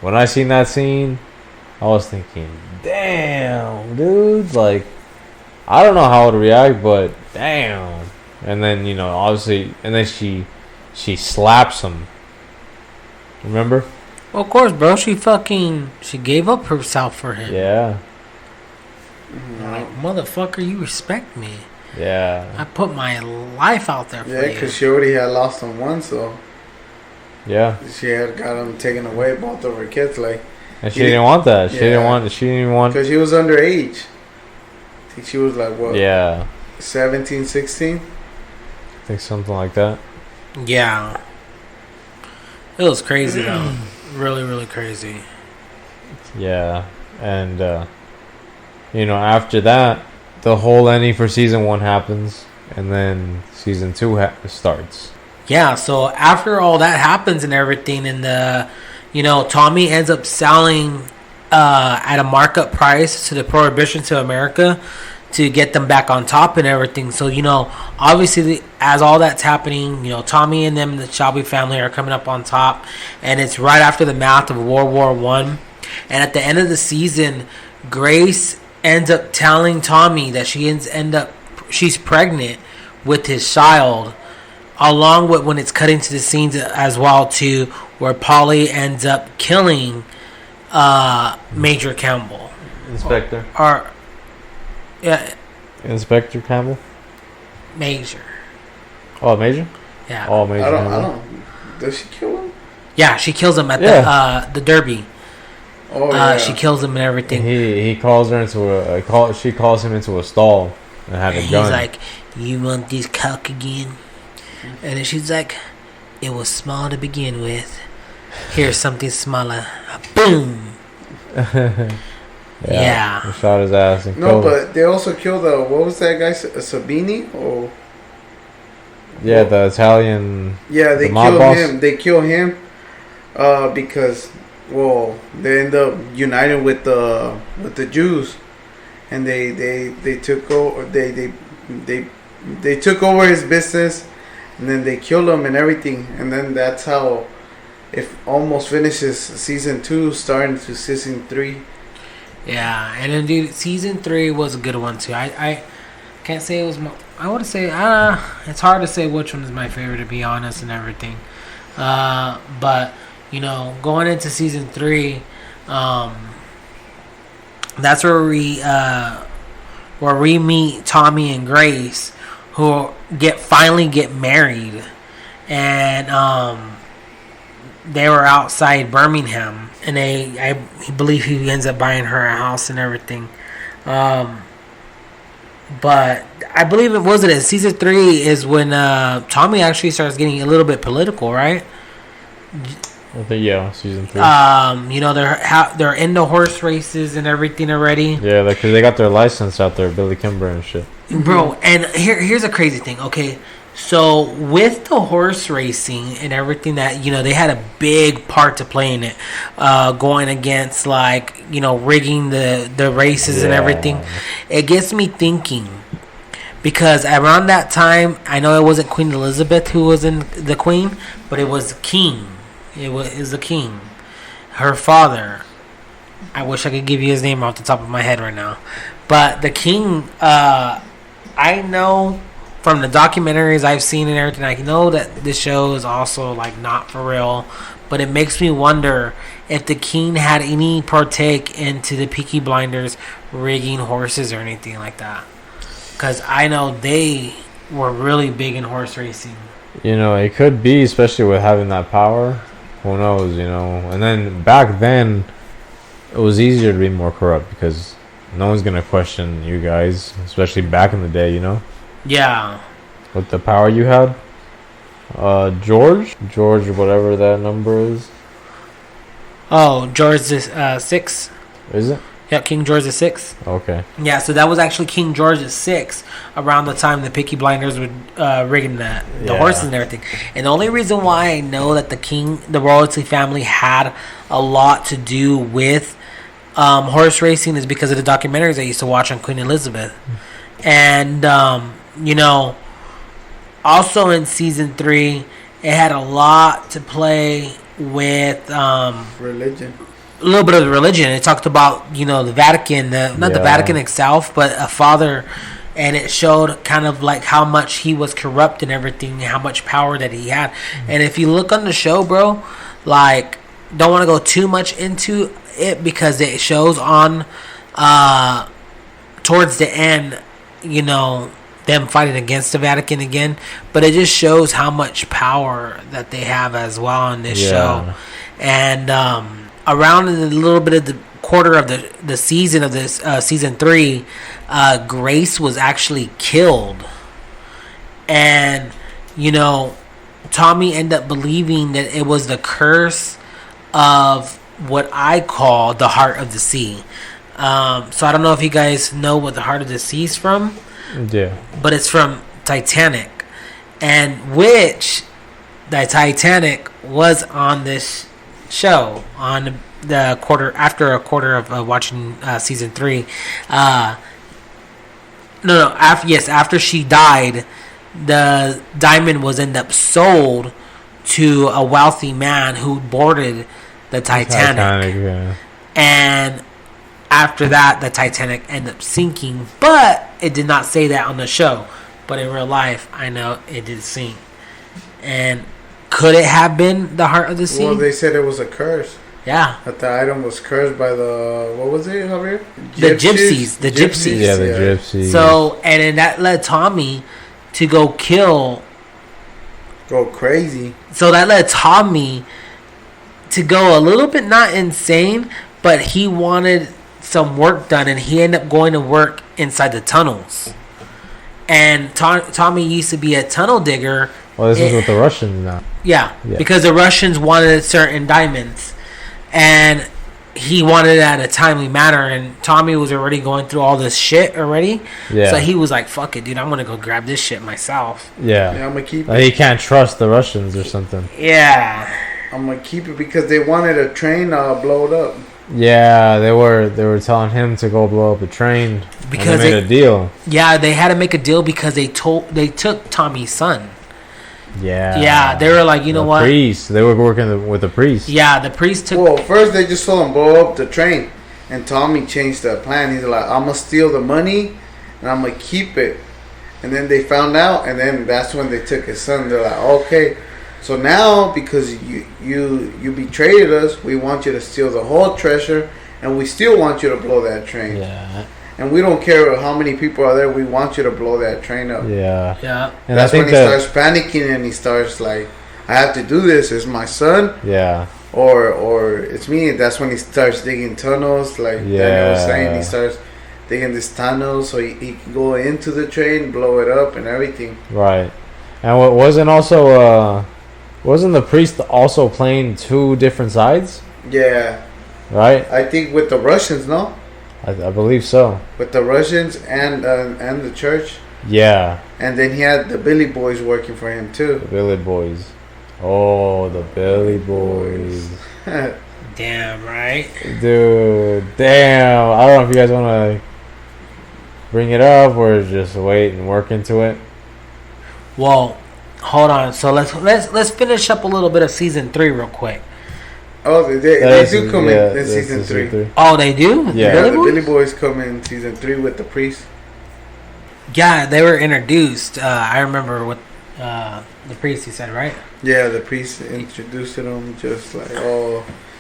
Speaker 3: when I seen that scene, I was thinking, damn, dude. Like, I don't know how to react, but damn. And then, obviously, and then she slaps him. Remember?
Speaker 2: Well, of course, bro. She gave up herself for him.
Speaker 3: Yeah.
Speaker 2: Like, motherfucker, you respect me.
Speaker 3: Yeah.
Speaker 2: I put my life out there for you.
Speaker 1: Yeah, because she already had lost him once, so.
Speaker 3: Yeah.
Speaker 1: She had got him taken away, both of her kids, like.
Speaker 3: And she didn't want that. She didn't want.
Speaker 1: Because she was underage. I think she was like, what?
Speaker 3: Yeah.
Speaker 1: 17, 16?
Speaker 3: I think something like that.
Speaker 2: Yeah. It was crazy, though. Really, really crazy.
Speaker 3: Yeah. And, after that, the whole ending for season 1 happens, and then season 2 starts. Yeah.
Speaker 2: So after all that happens and everything, and Tommy ends up selling at a markup price to the Prohibition to America to get them back on top and everything. So obviously, as all that's happening, Tommy and them, the Shelby family, are coming up on top, and it's right after the mouth of World War I. And at the end of the season, Grace ends up telling Tommy that she's pregnant with his child, along with when it's cutting to the scenes as well too, where Polly ends up killing Major Campbell.
Speaker 3: Inspector.
Speaker 2: Yeah.
Speaker 3: Inspector Campbell.
Speaker 2: Major.
Speaker 3: Oh, Major.
Speaker 2: Yeah.
Speaker 3: Oh, Major.
Speaker 1: I don't. Does she kill him?
Speaker 2: Yeah, she kills him at the Derby.
Speaker 1: Oh yeah.
Speaker 2: She kills him and everything.
Speaker 3: He calls her into she calls him into a stall and had a gun.
Speaker 2: He's like, "You want this cock again?" And then she's like, "It was small to begin with. Here's something smaller." Boom. Yeah.
Speaker 3: He shot his ass and
Speaker 1: No,
Speaker 3: killed him.
Speaker 1: but they also killed what was that guy? Sabini? Or
Speaker 3: Yeah, the Italian.
Speaker 1: yeah, they
Speaker 3: the mob
Speaker 1: killed
Speaker 3: boss.
Speaker 1: him. They kill him because they end up united with the Jews, and they took over. They took over his business, and then they killed him and everything, and then that's how it almost finishes season 2, starting to season 3.
Speaker 2: Yeah, and then dude, season 3 was a good one too. I can't say it was I would say it's hard to say which one is my favorite, to be honest, and everything. But going into season 3, that's where we meet Tommy and Grace, who finally get married, and they were outside Birmingham, and I believe he ends up buying her a house and everything. But I believe it in season 3 is when Tommy actually starts getting a little bit political, right?
Speaker 3: I think season 3.
Speaker 2: They're into horse races and everything already.
Speaker 3: Yeah, because they got their license out there, Billy Kimber and shit.
Speaker 2: Bro, and here's a crazy thing. Okay, so with the horse racing and everything, that they had a big part to play in it, going against rigging the races and everything. It gets me thinking, because around that time, I know it wasn't Queen Elizabeth who was in the Queen, but it was King. It was the King, her father. I wish I could give you his name off the top of my head right now, but the King. I know from the documentaries I've seen and everything, I know that this show is also not for real, but it makes me wonder if the King had any partake into the Peaky Blinders rigging horses or anything like that, because I know they were really big in horse racing.
Speaker 3: It could be, especially with having that power. Who knows, And then back then, it was easier to be more corrupt because no one's going to question you guys, especially back in the day,
Speaker 2: Yeah.
Speaker 3: With the power you had. George, whatever that number is.
Speaker 2: Oh, George the 6th.
Speaker 3: Is it?
Speaker 2: Yeah, King George the 6th.
Speaker 3: Okay.
Speaker 2: Yeah, so that was actually King George the 6th around the time the Peaky Blinders were rigging the horses and everything. And the only reason why I know that the royalty family had a lot to do with horse racing is because of the documentaries I used to watch on Queen Elizabeth. And, also in season 3, it had a lot to play with
Speaker 1: Religion.
Speaker 2: a little bit of religion. It talked about the Vatican, not the Vatican itself, but a father, and it showed kind of how much he was corrupt and everything, how much power that he had. And if you look on the show, bro, don't want to go too much into it because it shows on towards the end, them fighting against the Vatican again, but it just shows how much power that they have as well on this show. And around a little bit of the quarter of the season of this season 3, Grace was actually killed, and Tommy ended up believing that it was the curse of what I call the Heart of the Sea. So I don't know if you guys know what the Heart of the Sea is from.
Speaker 3: Yeah.
Speaker 2: But it's from Titanic, and which the Titanic was on this show on the after a quarter of watching season 3. After she died, the diamond was end up sold to a wealthy man who boarded the Titanic. And after that, the Titanic ended up sinking. But it did not say that on the show. But in real life, I know it did sink. And could it have been the heart of the sea?
Speaker 1: Well, they said it was a curse.
Speaker 2: Yeah.
Speaker 1: That the item was cursed by the, what was it, Javier?
Speaker 2: The gypsies. The gypsies.
Speaker 3: Yeah, the gypsies.
Speaker 2: So, and then that led Tommy to go kill.
Speaker 1: Go crazy.
Speaker 2: So that led Tommy to go a little bit not insane, but he wanted some work done, and he ended up going to work inside the tunnels. And Tommy used to be a tunnel digger.
Speaker 3: Well, this is with the Russians now.
Speaker 2: Yeah, because the Russians wanted certain diamonds. And he wanted it at a timely manner, and Tommy was already going through all this shit already.
Speaker 3: Yeah.
Speaker 2: So he was like, fuck it, dude, I'm going to go grab this shit myself.
Speaker 3: Yeah.
Speaker 1: I'm going to keep
Speaker 3: it. He can't trust the Russians or something.
Speaker 2: Yeah.
Speaker 1: I'm going to keep it because they wanted a train blow it up.
Speaker 3: Yeah, they were telling him to go blow up a train. Because they made a deal.
Speaker 2: Yeah, they had to make a deal because they took Tommy's son.
Speaker 3: Yeah.
Speaker 2: Yeah, they were like, you know what?
Speaker 3: Priest. They were working with the priest.
Speaker 2: Yeah, the priest took...
Speaker 1: Well, first they just told him blow up the train. And Tommy changed the plan. He's like, I'm going to steal the money and I'm going to keep it. And then they found out, and then that's when they took his son. They're like, okay, so now because you betrayed us, we want you to steal the whole treasure, and we still want you to blow that train.
Speaker 3: Yeah.
Speaker 1: And we don't care how many people are there. We want you to blow that train up.
Speaker 3: Yeah.
Speaker 2: Yeah.
Speaker 3: And
Speaker 1: that's when he starts panicking and he starts like, I have to do this. It's my son.
Speaker 3: Yeah.
Speaker 1: Or it's me. That's when he starts digging tunnels. Like Daniel was saying, he starts digging this tunnel so he can go into the train, blow it up and everything.
Speaker 3: Right. And what wasn't the priest also playing two different sides?
Speaker 1: Yeah.
Speaker 3: Right?
Speaker 1: I think with the Russians, no?
Speaker 3: I believe so.
Speaker 1: With the Russians and the church.
Speaker 3: Yeah.
Speaker 1: And then he had the Billy Boys working for him too.
Speaker 3: The Billy Boys. Oh, the Billy Boys.
Speaker 2: Damn, right?
Speaker 3: Dude, damn. I don't know if you guys want to bring it up or just wait and work into it.
Speaker 2: Well, hold on. So let's finish up a little bit of season 3 real quick.
Speaker 1: Oh, they do come in season 3.
Speaker 2: Oh, they do?
Speaker 3: Yeah.
Speaker 1: The Billy Boys come in season 3 with the priest.
Speaker 2: Yeah, they were introduced. I remember what the priest, you said, right?
Speaker 1: Yeah, the priest introduced them just like,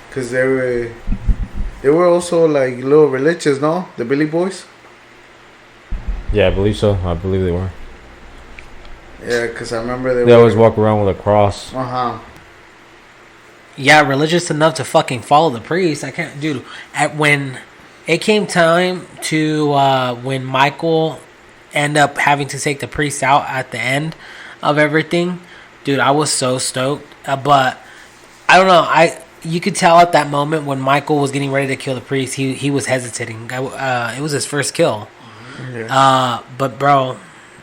Speaker 1: because they were also like little religious, no? The Billy Boys?
Speaker 3: Yeah, I believe so. I believe they were.
Speaker 1: Yeah, because I remember
Speaker 3: they always walk around with a cross.
Speaker 1: Uh-huh.
Speaker 2: Yeah, religious enough to fucking follow the priest. I can't, dude. When it came time to when Michael ended up having to take the priest out at the end of everything, dude, I was so stoked. But I don't know. You could tell at that moment when Michael was getting ready to kill the priest, he was hesitating. It was his first kill. Yeah. But bro,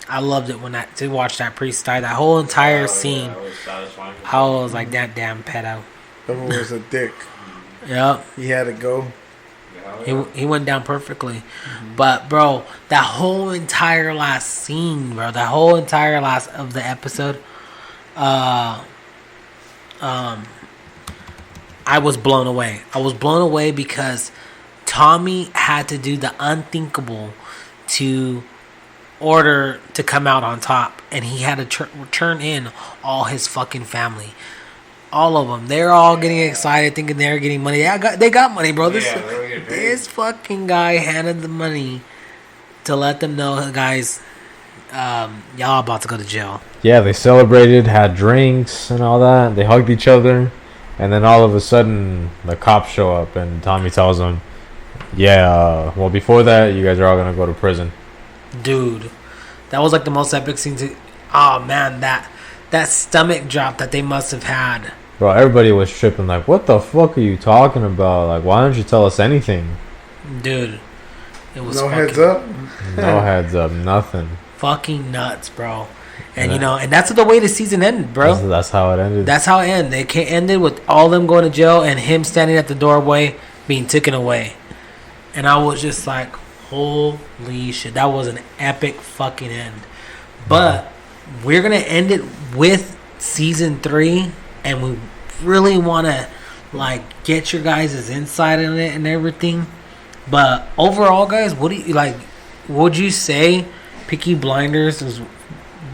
Speaker 2: I loved it to watch that priest die. That whole entire scene. I was like, that damn pedo.
Speaker 1: That was a dick.
Speaker 2: Yep.
Speaker 1: He had to go.
Speaker 2: He went down perfectly. Mm-hmm. But bro, that whole entire last scene, bro, that whole entire last of the episode, I was blown away. I was blown away because Tommy had to do the unthinkable to order to come out on top, and he had to turn in all his fucking family. All of them. They're all getting excited, thinking they're getting money. They got money, bro. This fucking guy handed the money to let them know, guys, y'all about to go to jail.
Speaker 3: Yeah, they celebrated, had drinks and all that. They hugged each other. And then all of a sudden, the cops show up and Tommy tells them, well, before that, you guys are all going to go to prison.
Speaker 2: Dude, that was like the most epic scene to... Oh, man, that stomach drop that they must have had.
Speaker 3: Bro, everybody was tripping like, what the fuck are you talking about? Like, why don't you tell us anything?
Speaker 2: Dude, it was
Speaker 1: no heads up?
Speaker 3: No heads up, nothing.
Speaker 2: Fucking nuts, bro. And and that's the way the season ended, bro.
Speaker 3: That's how it ended.
Speaker 2: That's how it ended. It ended with all of them going to jail and him standing at the doorway being taken away. And I was just like, holy shit, that was an epic fucking end. But we're going to end it with season 3, and we really want to like get your guys' insight on it and everything. But overall, guys, what do you like? Would you say Peaky Blinders is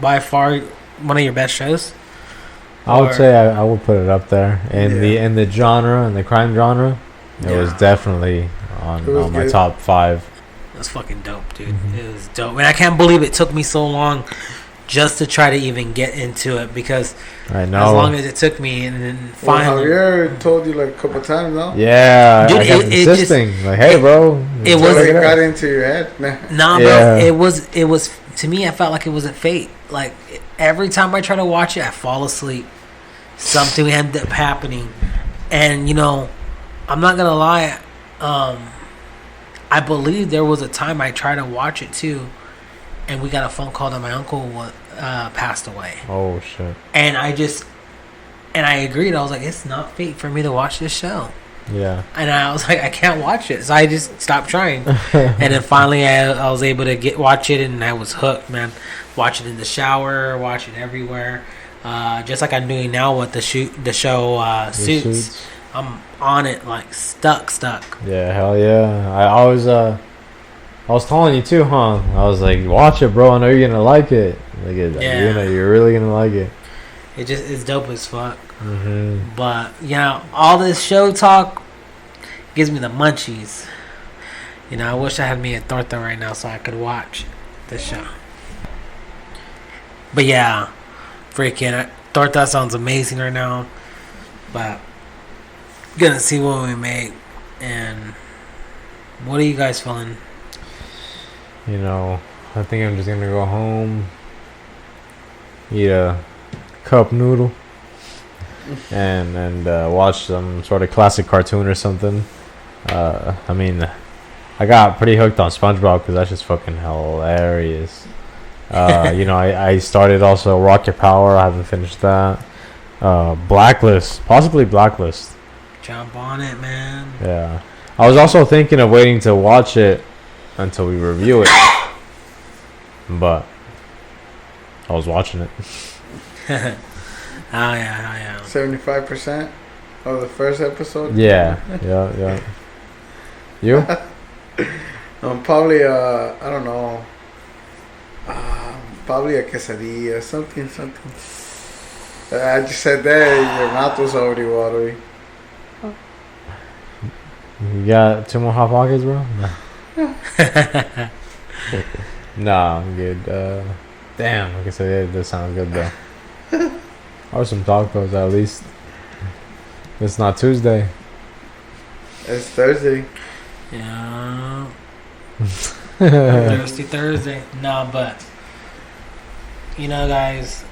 Speaker 2: by far one of your best shows?
Speaker 3: I would say I would put it up there in the genre, in the crime genre. It was definitely on my top 5.
Speaker 2: It was fucking dope, dude. Mm-hmm. It was dope, and I can't believe it took me so long just to try to even get into it, because
Speaker 3: I know
Speaker 2: as long as it took me, and then finally,
Speaker 1: Javier told you like a couple times now.
Speaker 3: Yeah,
Speaker 2: dude,
Speaker 3: I kept insisting, like, hey, bro,
Speaker 2: it was
Speaker 1: it got into your head.
Speaker 2: Nah, bro, it was to me. I felt like it wasn't fate. Like every time I try to watch it, I fall asleep. Something ended up happening, and I'm not gonna lie. I believe there was a time I tried to watch it too, and we got a phone call that my uncle passed away.
Speaker 3: Oh shit!
Speaker 2: And I agreed. I was like, it's not fate for me to watch this show.
Speaker 3: Yeah.
Speaker 2: And I was like, I can't watch it, so I just stopped trying. And then finally, I was able to watch it, and I was hooked, man. Watch it in the shower, watch it everywhere. Just like I'm doing now with the show Suits. I'm on it, like stuck.
Speaker 3: Yeah, hell yeah. I was telling you too, huh? I was like, watch it, bro. I know you're gonna like it. Like, you're really gonna like it.
Speaker 2: It's dope as fuck.
Speaker 3: Mm-hmm.
Speaker 2: But all this show talk gives me the munchies. I wish I had me a torta right now so I could watch this show. But yeah, freaking torta sounds amazing right now. But gonna see what we make. And what are you guys feeling?
Speaker 3: I think I'm just gonna go home, eat a cup noodle, and watch some sort of classic cartoon or something. I mean, I got pretty hooked on SpongeBob because that's just fucking hilarious. I started also Rocket Power. I haven't finished that. Possibly Blacklist.
Speaker 2: Jump on it, man.
Speaker 3: Yeah. I was also thinking of waiting to watch it until we review it. But I was watching it.
Speaker 2: Oh yeah.
Speaker 1: 75% of the first episode.
Speaker 3: Yeah. You?
Speaker 1: Probably I don't know. Probably a quesadilla, something. I just said that your mouth was already watery.
Speaker 3: You got 2 more hot pockets, bro? No. Nah, I'm good. Damn, like I said, it does sound good though. Or some tacos at least. It's not Tuesday.
Speaker 1: It's Thursday.
Speaker 2: Yeah. Thirsty Thursday. No, but guys,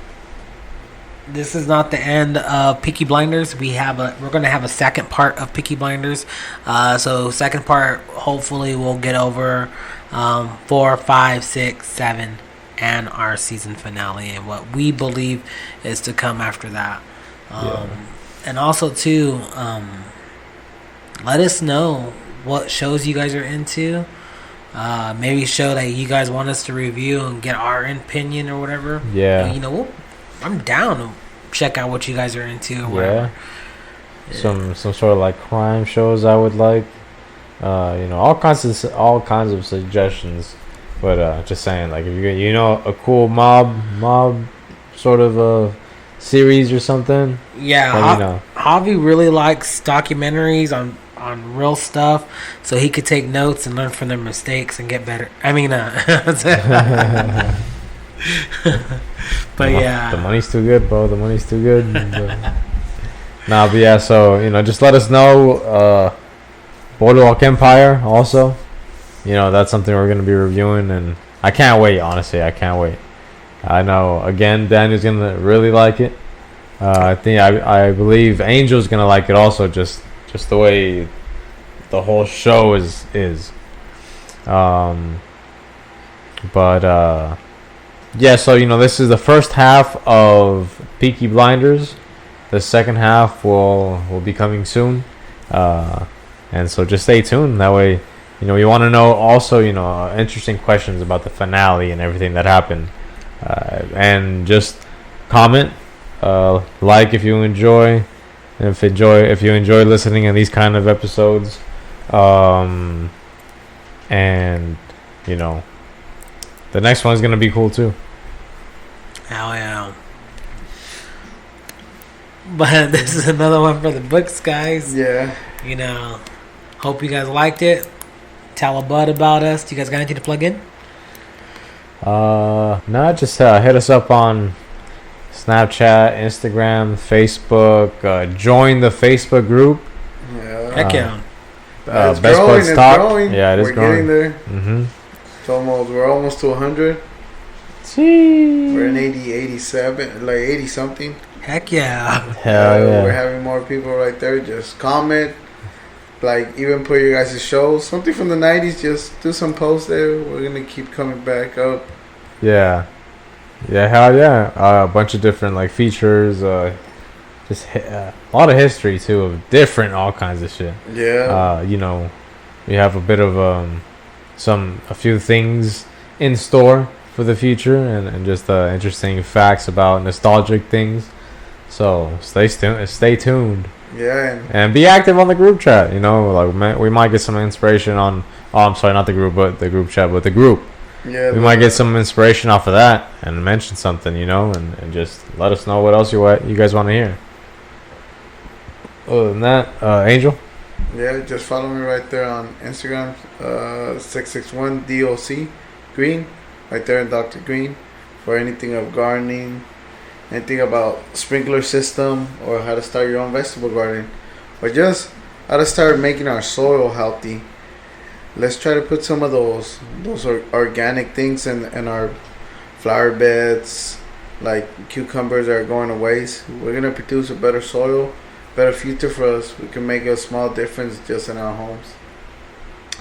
Speaker 2: this is not the end of Peaky Blinders. We're gonna have a second part of Peaky Blinders. So second part, hopefully we'll get over 4, 5, 6, 7, and our season finale, and what we believe is to come after that. And also too, let us know what shows you guys are into. Maybe a show that you guys want us to review and get our opinion or whatever.
Speaker 3: Yeah.
Speaker 2: I'm down to check out what you guys are into or whatever.
Speaker 3: Yeah. Some sort of like crime shows I would like. All kinds of suggestions. But just saying, like, if you a cool mob sort of a series or something.
Speaker 2: Yeah. Javi really likes documentaries on real stuff, so he could take notes and learn from their mistakes and get better. I mean, but yeah,
Speaker 3: the money's too good, bro. The money's too good. But yeah. So just let us know. Boardwalk Empire also. That's something we're gonna be reviewing, and I can't wait. Honestly, I can't wait. I know. Again, Daniel's gonna really like it. I believe Angel's gonna like it also. Just the way the whole show is. Yeah, so this is the first half of Peaky Blinders. The second half will be coming soon. And so just stay tuned. That way, you want to know also, interesting questions about the finale and everything that happened. And just comment, like if you enjoy. And if you enjoy listening in these kind of episodes, and you know, the next one's gonna be cool too.
Speaker 2: Hell yeah. But this is another one for the books, guys.
Speaker 1: Yeah.
Speaker 2: You know, hope you guys liked it. Tell a bud about us. Do you guys got anything to plug in?
Speaker 3: No, just hit us up on Snapchat, Instagram, Facebook. Join the Facebook group.
Speaker 1: Yeah.
Speaker 2: Heck yeah.
Speaker 1: It's
Speaker 3: Best
Speaker 1: growing,
Speaker 3: Buds
Speaker 1: it's
Speaker 3: Talk.
Speaker 1: growing.
Speaker 3: Yeah, it is
Speaker 1: We're
Speaker 3: growing.
Speaker 1: getting there.
Speaker 3: Mm-hmm.
Speaker 1: We're almost to 100.
Speaker 3: See.
Speaker 1: We're in 87, like 80 something.
Speaker 2: Heck yeah.
Speaker 3: Hell yeah.
Speaker 1: We're having more people right there. Just comment. Like, even put your guys' shows. Something from the 90s. Just do some posts there. We're going to keep coming back up.
Speaker 3: Yeah. Yeah, hell yeah. A bunch of different, like, features. Just a lot of history, too, of different, all kinds of shit.
Speaker 1: Yeah.
Speaker 3: You know, we have a bit of a few things in store for the future, and just interesting facts about nostalgic things. So stay tuned.
Speaker 1: Yeah.
Speaker 3: And be active on the group chat. You know, like we might get some inspiration on. Oh, I'm sorry, not the group, but the group chat, but the group.
Speaker 1: Yeah.
Speaker 3: We might get some inspiration off of that and mention something, you know, and just let us know what else you guys want to hear. Other than that, Angel.
Speaker 1: Yeah, just follow me right there on Instagram, 661 DOC Green, right there in Dr. Green, for anything of gardening, anything about sprinkler system, or how to start your own vegetable garden, or just how to start making our soil healthy. Let's try to put some of those organic things in our flower beds, like cucumbers that are going to waste. We're gonna produce a better soil, better future for us. We can make a small difference just in our homes.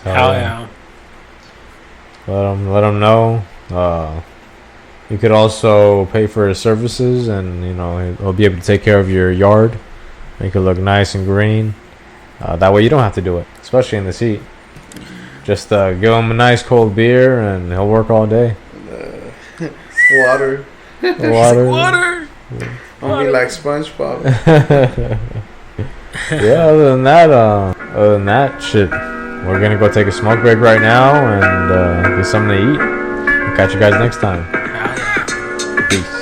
Speaker 2: Hell yeah.
Speaker 3: Let them know. You could also pay for his services, and you know he'll be able to take care of your yard, make it look nice and green. That way you don't have to do it, especially in this heat. Just give him a nice cold beer, and he'll work all day.
Speaker 1: Water.
Speaker 2: Water.
Speaker 1: Don't be like SpongeBob.
Speaker 3: Yeah. Other than that, shit. We're gonna go take a smoke break right now and get something to eat. We'll catch you guys next time.
Speaker 2: Hell yeah.
Speaker 3: Peace.